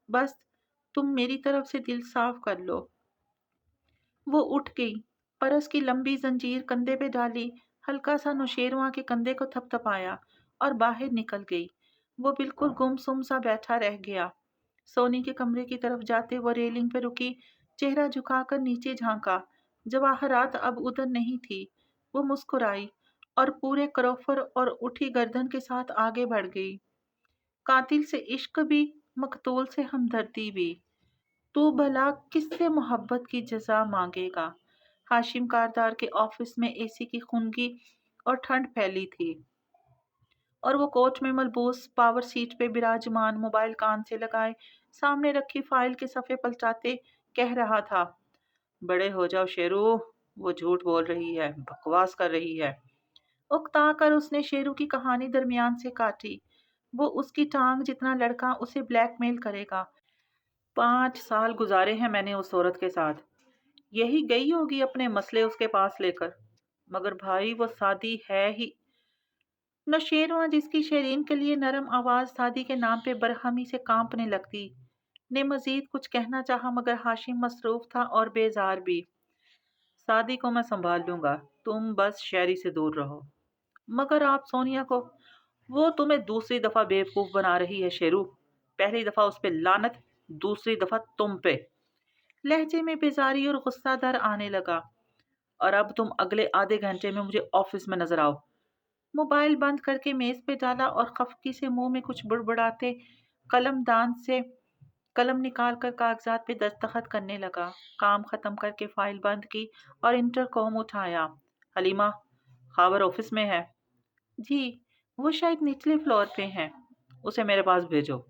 बस तुम मेरी तरफ से दिल साफ कर लो। वो उठ गई, परस की लंबी जंजीर कंधे पे डाली, हल्का सा नौशेरवां के कंधे को थपथपाया और बाहर निकल गई। वो बिल्कुल गुमसुम सा बैठा रह गया। सोनी के कमरे की तरफ जाते वो रेलिंग पे रुकी, चेहरा झुकाकर नीचे झांका। जवाहरात अब उधर नहीं थी। वो मुस्कुराई और पूरे करोफर और उठी गर्दन के साथ आगे बढ़ गई। कातिल से इश्क भी, मकतूल से हमदर्दी भी। तू भला किससे मोहब्बत की जजा मांगेगा? हाशिम कारदार के ऑफिस में एसी की खुनगी और ठंड फैली थी, और वो कोच में मलबूस पावर सीट पे विराजमान, मोबाइल कान से लगाए सामने रखी फाइल के सफ़े पलटाते कह रहा था, बड़े हो जाओ शेरू, वो झूठ बोल रही है, बकवास कर रही है। उकता कर उसने शेरू की कहानी दरमियान से काटी। वो उसकी टांग जितना लड़का उसे ब्लैकमेल करेगा। 5 साल गुजारे हैं मैंने उस औरत के साथ। यही गई होगी अपने मसले उसके पास लेकर, मगर भाई वो सादी है ही। नौशेरवां, जिसकी शेरीन के लिए नरम आवाज सादी के नाम पे बरहमी से कांपने लगती, ने मजीद कुछ कहना चाहा, मगर हाशिम मसरूफ था और बेजार भी। सादी को मैं संभाल लूंगा, तुम बस शहरी से दूर रहो। मगर आप सोनिया को? वो तुम्हें दूसरी दफा बेवकूफ बना रही है शेरू। पहली दफा उस पे लानत, दूसरी दफा तुम पे। लहजे में बेजारी और गुस्सा दर आने लगा। और अब तुम अगले आधे घंटे में मुझे ऑफिस में नजर आओ। मोबाइल बंद करके मेज पे डाला और खफकी से मुंह में कुछ बुड़बुड़ाते कलमदान से कलम निकाल कर कागजात पे दस्तखत करने लगा। काम खत्म करके फाइल बंद की और इंटरकॉम उठाया। हलीमा, खाबर ऑफिस में है? जी, वो शायद निचले फ्लोर पे हैं, उसे मेरे पास भेजो।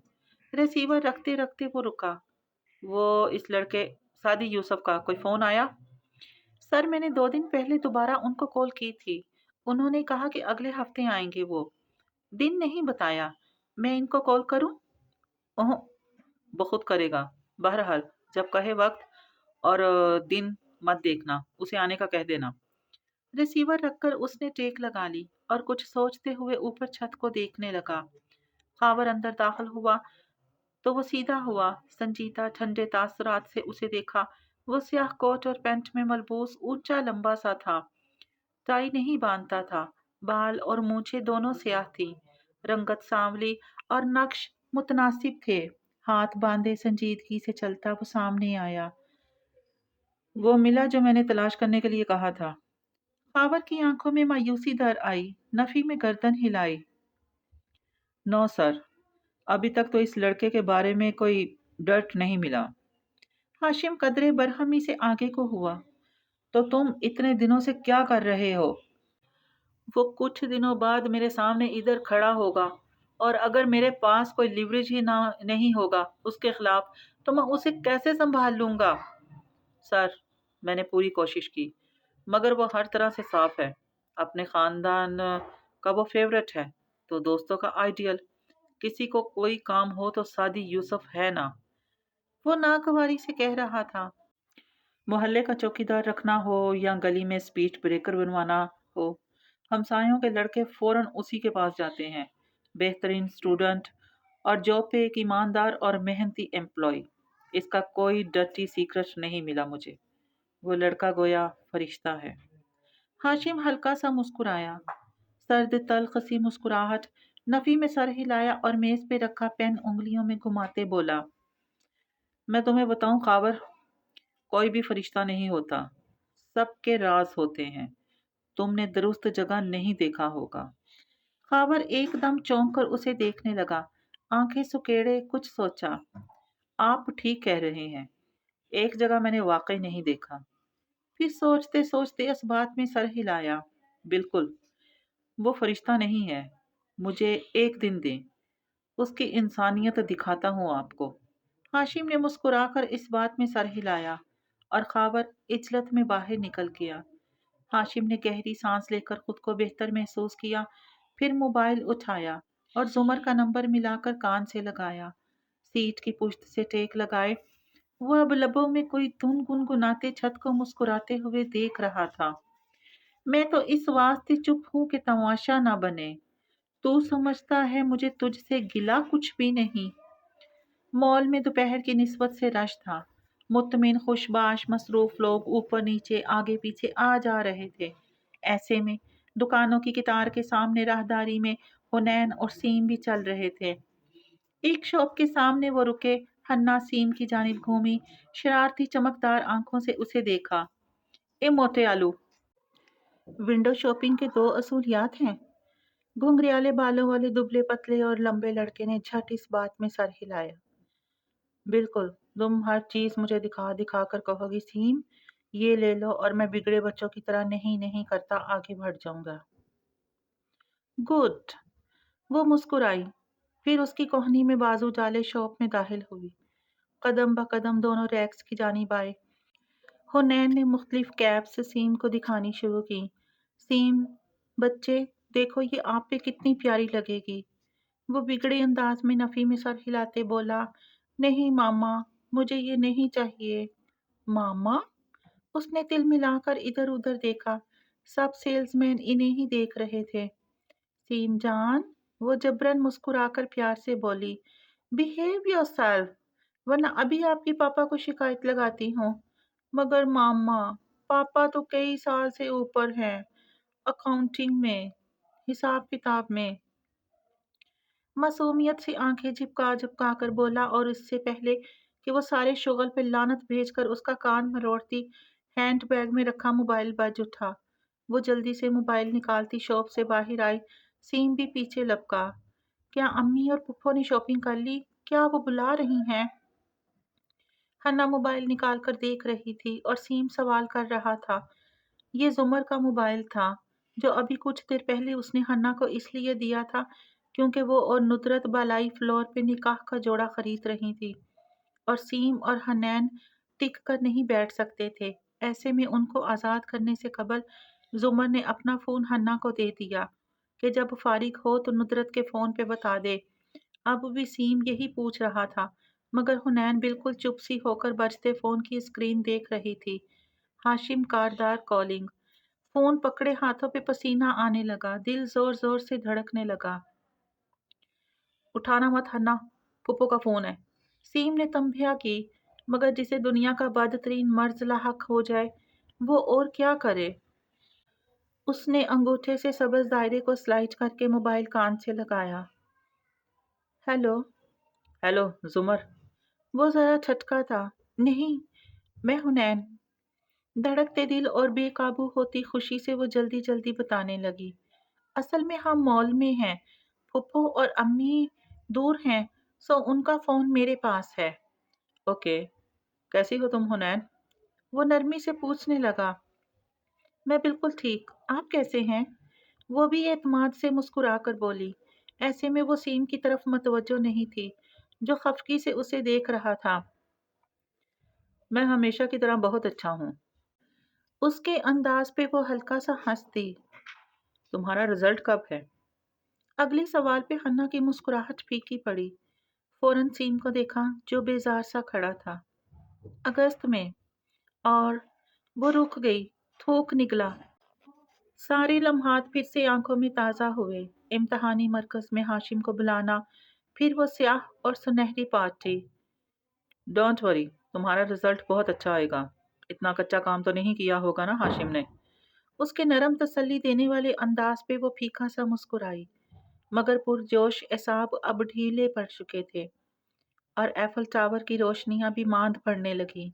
रिसीवर रखते रखते वो रुका। वो इस लड़के सादी यूसुफ का कोई फोन आया? सर, मैंने 2 दिन पहले दोबारा उनको कॉल की थी। उन्होंने कहा कि अगले हफ्ते आएंगे वो। दिन नहीं बताया। मैं इनको कॉल करूं? ओह, बहुत करेगा। बहरहाल, जब कहे वक्त और दिन मत देखना, उसे आने का कह देना। रिसीवर रखकर उसने टेक लगा ली और कुछ सोचते हुए ऊपर छत को देखने लगा। खावर अंदर दाखिल हुआ तो वो सीधा हुआ, संजीदा ठंडे तासरात से उसे देखा। वो स्याह कोट और पैंट में मलबूस, ऊंचा लंबा सा था, टाई नहीं बांधता था। बाल और मूछें दोनों स्याह थी, रंगत सांवली और नक्श मुतनासिब थे। ہاتھ باندھے سنجیدگی سے چلتا وہ سامنے آیا۔ وہ ملا جو میں نے تلاش کرنے کے لیے کہا تھا۔ خاور کی آنکھوں میں مایوسی در آئی، نفی میں گردن ہلائی۔ نو سر، ابھی تک تو اس لڑکے کے بارے میں کوئی ڈرٹ نہیں ملا۔ ہاشم قدرے برہمی سے آگے کو ہوا۔ تو تم اتنے دنوں سے کیا کر رہے ہو؟ وہ کچھ دنوں بعد میرے سامنے ادھر کھڑا ہوگا، اور اگر میرے پاس کوئی لیوریج ہی نہیں ہوگا اس کے خلاف، تو میں اسے کیسے سنبھال لوں گا؟ سر، میں نے پوری کوشش کی، مگر وہ ہر طرح سے صاف ہے۔ اپنے خاندان کا وہ فیورٹ ہے، تو دوستوں کا آئیڈیل۔ کسی کو کوئی کام ہو تو سادی یوسف ہے نا، وہ ناگواری سے کہہ رہا تھا۔ محلے کا چوکیدار رکھنا ہو یا گلی میں اسپیڈ بریکر بنوانا ہو، ہمسایوں کے لڑکے فوراً اسی کے پاس جاتے ہیں۔ بہترین اسٹوڈنٹ اور جاب پہ ایک ایماندار اور محنتی امپلائی۔ اس کا کوئی ڈرٹی سیکرٹ نہیں ملا مجھے۔ وہ لڑکا گویا فرشتہ ہے۔ ہاشم ہلکا سا مسکرایا، سرد تلخ سی مسکراہٹ۔ نفی میں سر ہلایا اور میز پہ رکھا پین انگلیوں میں گھماتے بولا، میں تمہیں بتاؤں خاور، کوئی بھی فرشتہ نہیں ہوتا، سب کے راز ہوتے ہیں۔ تم نے درست جگہ نہیں دیکھا ہوگا۔ خاور ایک دم چونک کر اسے دیکھنے لگا، آنکھیں سکیڑے کچھ سوچا۔ آپ ٹھیک کہہ رہے ہیں، ایک جگہ میں نے واقعی نہیں دیکھا۔ پھر سوچتے سوچتے اس بات میں سر ہلایا، بالکل، وہ فرشتہ نہیں ہے۔ مجھے ایک دن دیں، اس کی انسانیت دکھاتا ہوں آپ کو۔ ہاشم نے مسکرا کر اس بات میں سر ہلایا اور خاور عجلت میں باہر نکل گیا۔ ہاشم نے گہری سانس لے کر خود کو بہتر محسوس کیا، پھر موبائل اٹھایا اور زمر کا نمبر ملا کر کان سے لگایا۔ سیٹ کی پشت سے ٹیک لگائے وہ اب لبوں میں کوئی دھن گنگناتے چھت کو مسکراتے ہوئے دیکھ رہا تھا۔ میں تو اس واسطے چپ ہوں کہ تماشا نہ بنے۔ تو سمجھتا ہے مجھے تجھ سے گلا کچھ بھی نہیں۔ مال میں دوپہر کی نسبت سے رش تھا۔ مطمئن خوش باش مصروف لوگ اوپر نیچے آگے پیچھے آ جا رہے تھے۔ ایسے میں دکانوں کی قطار کے سامنے راہداری میں حنین اور سیم بھی چل رہے تھے۔ ایک شاپ کے سامنے وہ رکے، حنا سیم کی جانب گھومی، شرارتی چمکدار آنکھوں سے اسے دیکھا۔ اے موٹے آلو، ونڈو شاپنگ کے دو اصولیات ہیں۔ گھنگریالے بالوں والے دبلے پتلے اور لمبے لڑکے نے جھٹ اس بات میں سر ہلایا۔ بالکل، تم ہر چیز مجھے دکھا دکھا کر کہو گی سیم یہ لے لو، اور میں بگڑے بچوں کی طرح نہیں کرتا آگے بڑھ جاؤں گا۔ گڈ، وہ مسکرائی، پھر اس کی کوہنی میں بازو ڈالے شاپ میں داخل ہوئی۔ قدم بقدم دونوں ریکس کی جانب آئے۔ حنین نے مختلف کیپس سیم کو دکھانی شروع کی۔ سیم، بچے دیکھو یہ آپ پہ کتنی پیاری لگے گی۔ وہ بگڑے انداز میں نفی میں سر ہلاتے بولا، نہیں ماما، مجھے یہ نہیں چاہیے۔ ماما؟ اس نے تل ملا کر ادھر ادھر دیکھا، سب سیلز مین انہیں ہی دیکھ رہے تھے۔ سیم جان، وہ جبرن مسکرا کر پیار سے بولی، بہیو یور سیلف، ورنہ ابھی آپ کی پاپا کو شکایت لگاتی ہوں۔ مگر ماما، پاپا تو کئی سال سے اوپر ہیں، اکاؤنٹنگ میں، حساب کتاب میں۔ معصومیت سے آنکھیں جھپکا کر بولا، اور اس سے پہلے کہ وہ سارے شغل پہ لعنت بھیج کر اس کا کان مروڑتی، ہینڈ بیگ میں رکھا موبائل بج اٹھا۔ وہ جلدی سے موبائل نکالتی شاپ سے باہر آئی۔ سیم بھی پیچھے لپکا۔ کیا امی اور پپھو نے شاپنگ کر لی؟ کیا وہ بلا رہی ہیں؟ حنا موبائل نکال کر دیکھ رہی تھی اور سیم سوال کر رہا تھا۔ یہ زمر کا موبائل تھا جو ابھی کچھ دیر پہلے اس نے حنا کو اس لیے دیا تھا کیونکہ وہ اور ندرت بالائی فلور پہ نکاح کا جوڑا خرید رہی تھی، اور سیم اور حنین ٹک کر نہیں بیٹھ سکتے تھے۔ ایسے میں ان کو آزاد کرنے سے قبل زمر نے اپنا فون حنا کو دے دیا کہ جب فارغ ہو تو ندرت کے فون پہ بتا دے۔ اب بھی سیم یہی پوچھ رہا تھا، مگر حنین بالکل چپ سی ہو کر بجتے فون کی اسکرین دیکھ رہی تھی۔ ہاشم کاردار کالنگ۔ فون پکڑے ہاتھوں پہ پسینہ آنے لگا، دل زور زور سے دھڑکنے لگا۔ اٹھانا مت حنا، پھپھو کا فون ہے۔ سیم نے تنبیہ کی، مگر جسے دنیا کا بدترین مرض لاحق ہو جائے وہ اور کیا کرے؟ اس نے انگوٹھے سے سبز دائرے کو سلائڈ کر کے موبائل کان سے لگایا۔ ہیلو؟ ہیلو زمر، वो ज़रा झटका था। नहीं, मैं हुनैन। धड़कते दिल और बेकाबू होती खुशी से वो जल्दी जल्दी बताने लगी। असल में हम मॉल में हैं। फुप्पो और अम्मी दूर हैं, सो उनका फ़ोन मेरे पास है। ओके, कैसी हो तुम हुनैन? वो नरमी से पूछने लगा। मैं बिल्कुल ठीक, आप कैसे हैं? वो भी एतमाद से मुस्कुरा कर बोली। ऐसे में वो सीम की तरफ मतवज्जो नहीं थी, जो खफकी से उसे देख रहा था। मैं हमेशा की तरह बहुत अच्छा हूँ। उसके अंदाज पे वो हल्का सा हंसती। तुम्हारा रिजल्ट कब है? अगले सवाल पे हन्ना की मुस्कुराहट फीकी पड़ी। फौरन सीम को देखा, जो बेजार सा खड़ा था। अगस्त में। और वो रुक गई। थूक निकला। सारे लम्हात फिर से आंखों में ताज़ा हुए। इम्तहानी मरकज में हाशिम को बुलाना, फिर वो स्याह और सुनहरी पार्टी। डोंट वरी, तुम्हारा रिजल्ट बहुत अच्छा आएगा। इतना कच्चा काम तो नहीं किया होगा ना हाशिम ने? उसके नरम तसल्ली देने वाले अंदाज पे वो फीका सा मुस्कुराई, मगर पुरजोश एसाब अब ढीले पड़ चुके थे और एफल टावर की रोशनियां भी मांद पड़ने लगी।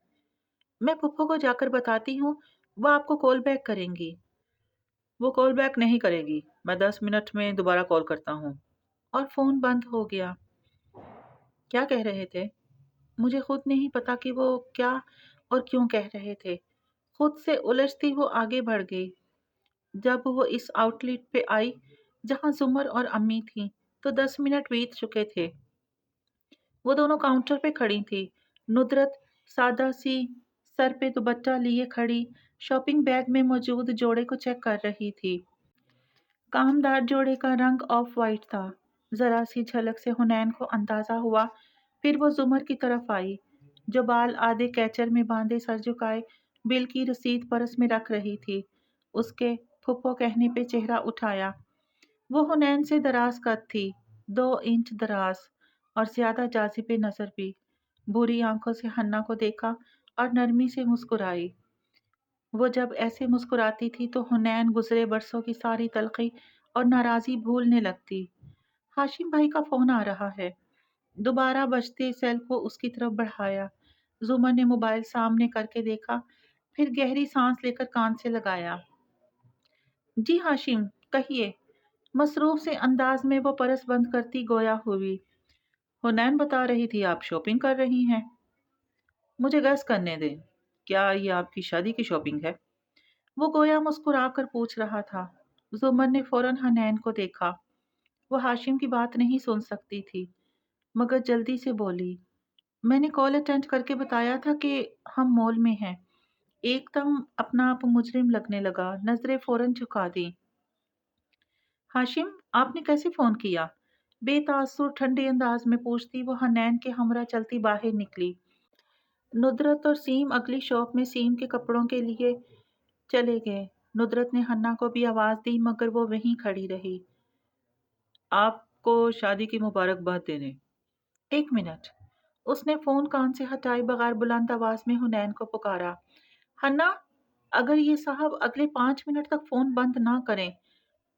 मैं पुप्पो को जाकर बताती हूँ, वो आपको कॉल बैक करेंगी। वो कॉल बैक नहीं करेगी, मैं 10 मिनट में दोबारा कॉल करता हूँ। और फोन बंद हो गया। क्या कह रहे थे? मुझे खुद नहीं पता कि वो क्या और क्यों कह रहे थे। खुद से उलझती वो आगे बढ़ गई। जब वो इस आउटलेट पे आई जहां जुमर और अम्मी थीं, तो 10 मिनट बीत चुके थे। वो दोनों काउंटर पे खड़ी थी। नुदरत सादा सी सर पे दुपट्टा लिए खड़ी शॉपिंग बैग में मौजूद जोड़े को चेक कर रही थी। कामदार जोड़े का रंग ऑफ वाइट था। जरा सी झलक से हुनैन को अंदाजा हुआ। फिर वो जुमर की तरफ आई, जो बाल आधे कैचर में बांधे सर झुकाए बिल की रसीद पर्स में रख रही थी। उसके फुप्पो कहने पे चेहरा उठाया। वो हुनैन से दराज कद थी, 2 इंच दराज, और ज्यादा जाजिबे नजर भी। बुरी आंखों से हन्ना को देखा और नरमी से मुस्कुराई। वो जब ऐसे मुस्कुराती थी तो हुनैन गुजरे बरसों की सारी तलखी और नाराजगी भूलने लगती। हाशिम भाई का फोन आ रहा है। दोबारा बजते सेल को उसकी तरफ बढ़ाया। जुमर ने मोबाइल सामने करके देखा, फिर गहरी सांस लेकर कान से लगाया। जी हाशिम, कहिए। मसरूफ से अंदाज में वो परस बंद करती गोया हुई। हुनैन बता रही थी आप शॉपिंग कर रही हैं। मुझे गैस करने दें, क्या ये आपकी शादी की शॉपिंग है? वो गोया मुस्कुरा कर पूछ रहा था। जुमर ने फौरन हनैन को देखा। वो हाशिम की बात नहीं सुन सकती थी, मगर जल्दी से बोली। मैंने कॉल अटेंड करके बताया था कि हम मॉल में हैं। एकदम अपना आप मुजरिम लगने लगा, नजरें फौरन झुका दी। हाशिम, आपने कैसे फोन किया? बेतासुर ठंडे अंदाज में पूछती वो हनैन के हमरा चलती बाहर निकली। नुदरत और सीम अगली शॉप में सीम के कपड़ों के लिए चले गए। नुदरत ने हन्ना को भी आवाज दी, मगर वो वहीं खड़ी रही। आपको शादी की मुबारकबाद देने। 1 मिनट। उसने फोन कान से हटाए बगैर बुलंद आवाज में हुनैन को पुकारा। हन्ना, अगर ये साहब अगले 5 मिनट तक फोन बंद ना करें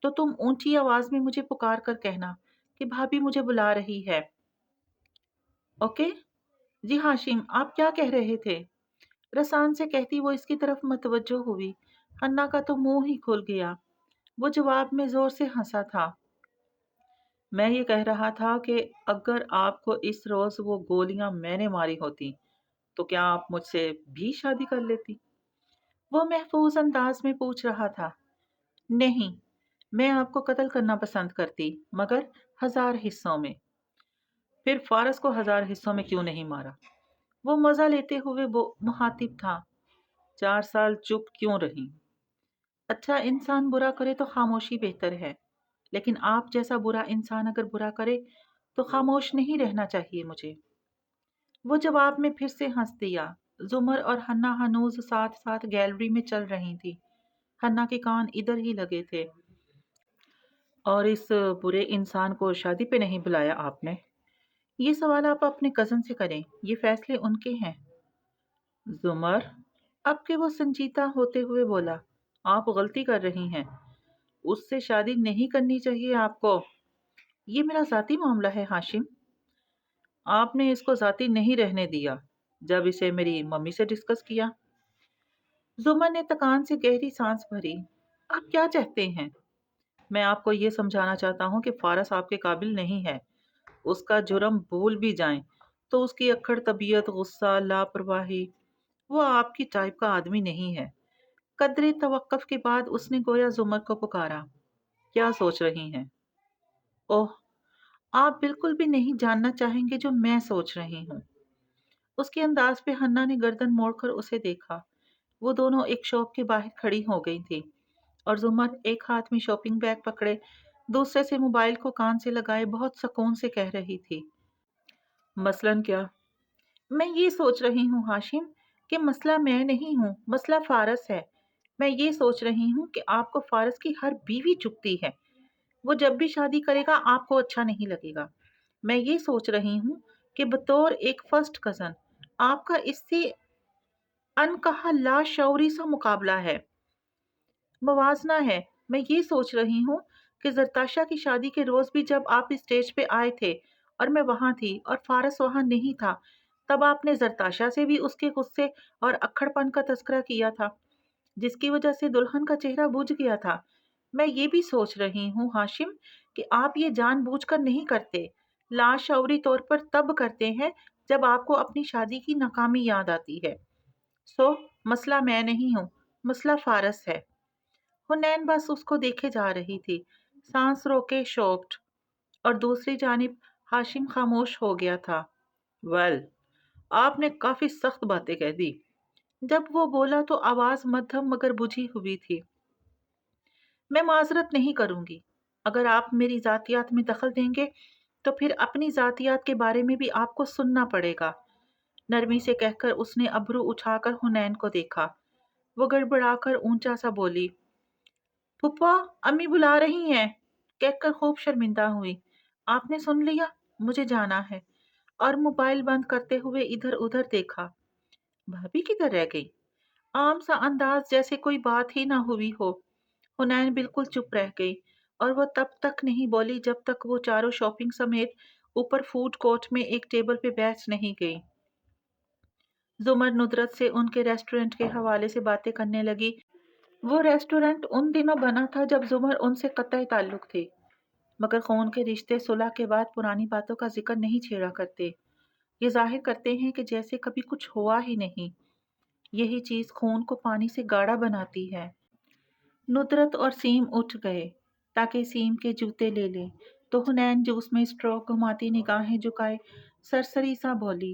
तो तुम ऊंची आवाज में मुझे पुकार कर कहना कि भाभी मुझे बुला रही है। ओके? जी हाशिम, आप क्या कह रहे थे? रसान से कहती वो इसकी तरफ मतवज्जो हुई। हन्ना का तो मुंह ही खुल गया। वो जवाब में जोर से हंसा था। मैं ये कह रहा था कि अगर आपको इस रोज वो गोलियां मैंने मारी होती तो क्या आप मुझसे भी शादी कर लेती? वो महफूज अंदाज में पूछ रहा था। नहीं, मैं आपको कत्ल करना पसंद करती, मगर 1000 हिस्सों में। फिर फारस को 1000 हिस्सों में क्यों नहीं मारा? वो मजा लेते हुए वो मुहातिब था। 4 साल चुप क्यों रही? अच्छा इंसान बुरा करे तो खामोशी बेहतर है, लेकिन आप जैसा बुरा इंसान अगर बुरा करे तो खामोश नहीं रहना चाहिए मुझे। वो जवाब में फिर से हंस दिया। जुमर और हन्ना हनूज साथ साथ गैलरी में चल रही थी। हन्ना के कान इधर ही लगे थे। और इस बुरे इंसान को शादी पे नहीं बुलाया आपने? ये सवाल आप अपने कज़न से करें, ये फैसले उनके हैं। जुमर, अब के वो संजीदा होते हुए बोला, आप गलती कर रही हैं। उससे शादी नहीं करनी चाहिए आपको। ये मेरा ज़ाती मामला है हाशिम। آپ نے اس کو ذاتی نہیں رہنے دیا جب اسے میری ممی سے ڈسکس کیا؟ زمر نے تکان سے گہری سانس بھری۔ آپ کیا چاہتے ہیں؟ میں آپ کو یہ سمجھانا چاہتا ہوں کہ فارس آپ کے قابل نہیں ہے۔ اس کا جرم بھول بھی جائیں تو اس کی اکڑ طبیعت، غصہ، لاپرواہی، وہ آپ کی ٹائپ کا آدمی نہیں ہے۔ قدرے توقف کے بعد اس نے گویا زمر کو پکارا۔ کیا سوچ رہی ہیں؟ اوہ، آپ بالکل بھی نہیں جاننا چاہیں گے جو میں سوچ رہی ہوں۔ اس کے انداز پہ ہنّا نے گردن موڑ کر اسے دیکھا۔ وہ دونوں ایک شاپ کے باہر کھڑی ہو گئی تھی اور زمر ایک ہاتھ میں شاپنگ بیگ پکڑے، دوسرے سے موبائل کو کان سے لگائے بہت سکون سے کہہ رہی تھی۔ مثلاً کیا؟ میں یہ سوچ رہی ہوں ہاشم کہ مسئلہ میں نہیں ہوں، مسئلہ فارس ہے۔ میں یہ سوچ رہی ہوں کہ آپ کو فارس کی ہر بیوی چبھتی ہے۔ وہ جب بھی شادی کرے گا آپ کو اچھا نہیں لگے گا۔ میں یہ سوچ رہی ہوں کہ بطور ایک فرسٹ کزن آپ کا اس سے انکہا لا شعوری سا مقابلہ ہے، موازنہ ہے۔ میں یہ سوچ رہی ہوں کہ زرتاشا کی شادی کے روز بھی جب آپ اسٹیج پہ آئے تھے اور میں وہاں تھی اور فارس وہاں نہیں تھا، تب آپ نے زرتاشا سے بھی اس کے غصے اور اکھڑ پن کا تذکرہ کیا تھا، جس کی وجہ سے دلہن کا چہرہ بجھ گیا تھا۔ میں یہ بھی سوچ رہی ہوں ہاشم کہ آپ یہ جان بوجھ کر نہیں کرتے، لاشعوری طور پر تب کرتے ہیں جب آپ کو اپنی شادی کی ناکامی یاد آتی ہے۔ سو مسئلہ میں نہیں ہوں، مسئلہ فارس ہے۔ حنین بس اس کو دیکھے جا رہی تھی، سانس روکے شوکڈ، اور دوسری جانب ہاشم خاموش ہو گیا تھا۔ ویل، آپ نے کافی سخت باتیں کہہ دی۔ جب وہ بولا تو آواز مدھم مگر بجھی ہوئی تھی۔ میں معذرت نہیں کروں گی۔ اگر آپ میری ذاتیات میں دخل دیں گے تو پھر اپنی ذاتیات کے بارے میں بھی آپ کو سننا پڑے گا۔ نرمی سے کہہ کر اس نے ابرو اٹھا کر حنین کو دیکھا۔ وہ گڑبڑا کر اونچا سا بولی، پھپھا امی بلا رہی ہیں، کہہ کر خوب شرمندہ ہوئی۔ آپ نے سن لیا، مجھے جانا ہے، اور موبائل بند کرتے ہوئے ادھر ادھر دیکھا۔ بھابھی کدھر رہ گئی؟ عام سا انداز جیسے کوئی بات ہی نہ ہوئی ہو۔ حنین بالکل چپ رہ گئی اور وہ تب تک نہیں بولی جب تک وہ چاروں شاپنگ سمیت اوپر فوڈ کورٹ میں ایک ٹیبل پہ بیٹھ نہیں گئی۔ زمر ندرت سے ان کے ریسٹورنٹ کے حوالے سے باتیں کرنے لگی۔ وہ ریسٹورنٹ ان دنوں بنا تھا جب زمر ان سے قطعی تعلق تھے، مگر خون کے رشتے صلح کے بعد پرانی باتوں کا ذکر نہیں چھیڑا کرتے۔ یہ ظاہر کرتے ہیں کہ جیسے کبھی کچھ ہوا ہی نہیں۔ یہی چیز خون کو پانی سے گاڑھا بناتی ہے۔ ندرت اور سیم اٹھ گئے تاکہ سیم کے جوتے لے لیں، تو حنین جوس میں اسٹروک گھماتی نگاہیں جھکائے سرسری سا بولی،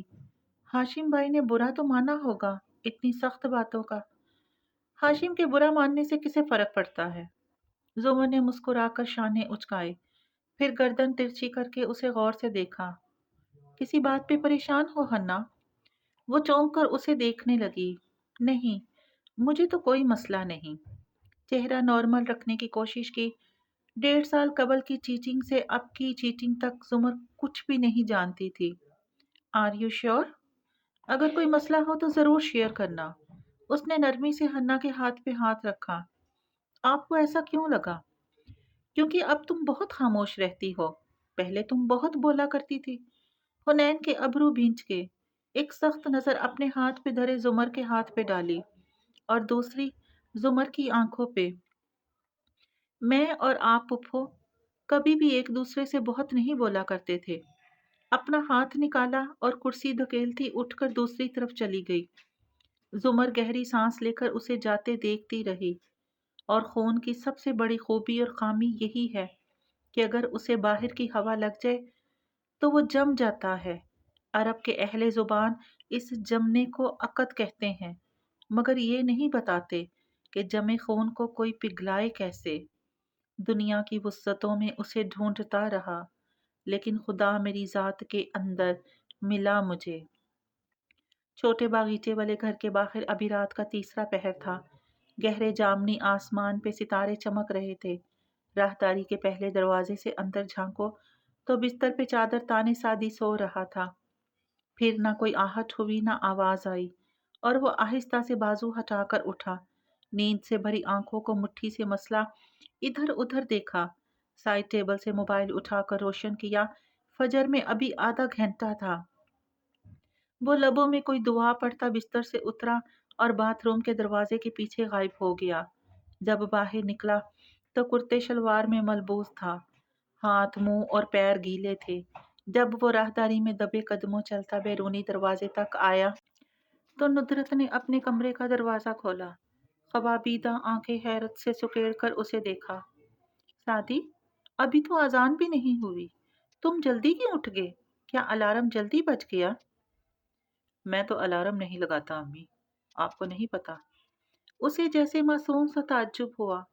ہاشم بھائی نے برا تو مانا ہوگا اتنی سخت باتوں کا۔ ہاشم کے برا ماننے سے کسے فرق پڑتا ہے؟ زمر نے مسکرا کر شانے اچکائے، پھر گردن ترچھی کر کے اسے غور سے دیکھا۔ کسی بات پہ پریشان ہو ہنا؟ وہ چونک کر اسے دیکھنے لگی۔ نہیں، مجھے تو کوئی مسئلہ نہیں۔ چہرہ نارمل رکھنے کی کوشش کی۔ 1.5 سال قبل کی چیٹنگ سے اب کی چیٹنگ تک زمر کچھ بھی نہیں جانتی تھی۔ Are you sure? اگر کوئی مسئلہ ہو تو ضرور شیئر کرنا۔ اس نے نرمی سے ہنا کے ہاتھ پہ ہاتھ رکھا۔ آپ کو ایسا کیوں لگا؟ کیونکہ اب تم بہت خاموش رہتی ہو، پہلے تم بہت بولا کرتی تھی۔ حنین کے ابرو بھینچ کے ایک سخت نظر اپنے ہاتھ پہ دھرے زمر کے ہاتھ پہ ڈالی اور دوسری زمر کی آنکھوں پہ۔ میں اور آپ پپھو کبھی بھی ایک دوسرے سے بہت نہیں بولا کرتے تھے۔ اپنا ہاتھ نکالا اور کرسی دھکیلتی اٹھ کر دوسری طرف چلی گئی۔ زمر گہری سانس لے کر اسے جاتے دیکھتی رہی، اور خون کی سب سے بڑی خوبی اور خامی یہی ہے کہ اگر اسے باہر کی ہوا لگ جائے تو وہ جم جاتا ہے۔ عرب کے اہل زبان اس جمنے کو عقد کہتے ہیں، مگر یہ نہیں بتاتے کہ جمے خون کو کوئی پگھلائے کیسے۔ دنیا کی وسعتوں میں اسے ڈھونڈتا رہا، لیکن خدا میری ذات کے اندر ملا مجھے۔ چھوٹے باغیچے والے گھر کے باہر ابھی رات کا تیسرا پہر تھا۔ گہرے جامنی آسمان پہ ستارے چمک رہے تھے۔ راہداری کے پہلے دروازے سے اندر جھانکو تو بستر پہ چادر تانے سادی سو رہا تھا۔ پھر نہ کوئی آہٹ ہوئی نہ آواز آئی، اور وہ آہستہ سے بازو ہٹا کر اٹھا۔ نیند سے بھری آنکھوں کو مٹھی سے مسلا، ادھر ادھر دیکھا، سائڈ ٹیبل سے موبائل اٹھا کر روشن کیا، फजर में अभी आधा घंटा था। वो लबों में कोई दुआ पढ़ता बिस्तर से उतरा और बाथरूम के दरवाजे के पीछे गायब हो गया। जब बाहर निकला तो कुर्ते शलवार में मलबूस था। हाथ, मुंह और पैर गीले थे। जब वो राहदारी में दबे कदमों चलता बैरूनी दरवाजे तक आया तो नुदरत ने अपने कमरे का दरवाजा खोला। ख्वाबीदा आंखें हैरत से सुकेड़ कर उसे देखा। शादी, अभी तो अजान भी नहीं हुई, तुम जल्दी क्यों उठ गए? क्या अलार्म जल्दी बज गया? मैं तो अलार्म नहीं लगाता अम्मी, आपको नहीं पता। उसे जैसे मासूम सा ताज्जुब हुआ।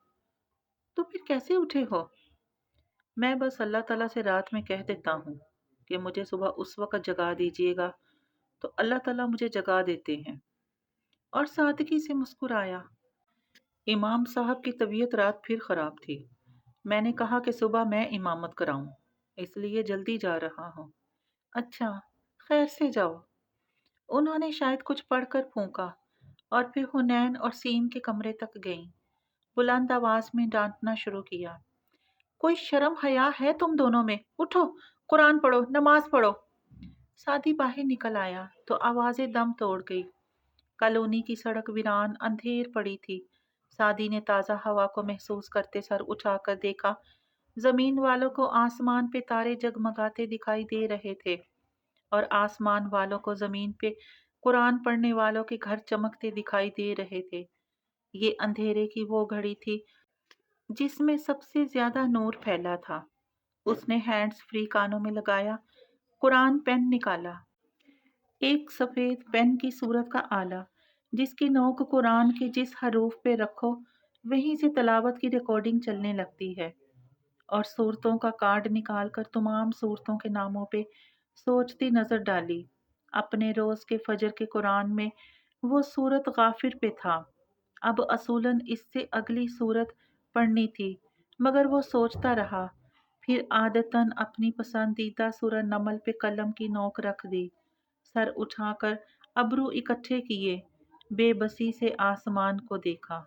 तो फिर कैसे उठे हो? मैं बस अल्लाह ताला से रात में कह देता हूँ कि मुझे सुबह उस वक़्त जगा दीजिएगा, तो अल्लाह ताला मुझे जगा देते हैं। और सादगी से मुस्कुराया। इमाम साहब की तबीयत रात फिर ख़राब थी। मैंने कहा कि सुबह मैं इमामत कराऊं, इसलिए जल्दी जा रहा हूँ। अच्छा, खैर से जाओ। उन्होंने शायद कुछ पढ़कर फूंका और फिर हुनैन और सीम के कमरे तक गईं। बुलंद आवाज में डांटना शुरू किया। कोई शर्म हया है तुम दोनों में? उठो, कुरान पढ़ो, नमाज पढ़ो। सादी बाहर निकल आया तो आवाजें दम तोड़ गई। कॉलोनी की सड़क वीरान अंधेर पड़ी थी। सादी ने ताज़ा हवा को महसूस करते सर उठाकर देखा। जमीन वालों को आसमान पे तारे जगमगाते दिखाई दे रहे थे और आसमान वालों को जमीन पे कुरान पढ़ने वालों के घर चमकते दिखाई दे रहे थे। ये अंधेरे की वो घड़ी थी जिसमें सबसे ज्यादा नूर फैला था। उसने हैंड्स फ्री कानों में लगाया, कुरान पेन निकाला। एक सफेद पेन की सूरत का आला जिसकी नोक कुरान के जिस हरूफ पे रखो वहीं से तलावत की रिकॉर्डिंग चलने लगती है। और सूरतों का कार्ड निकालकर तमाम सूरतों के नामों पे सोचती नजर डाली। अपने रोज के फजर के कुरान में वो सूरत गाफिर पे था। अब असूलन इससे अगली सूरत पढ़नी थी, मगर वो सोचता रहा। फिर आदतन अपनी पसंदीदा सूरह नमल पे कलम की नोक रख दी। सर उठाकर अबरू इकट्ठे किए, बेबसी से आसमान को देखा।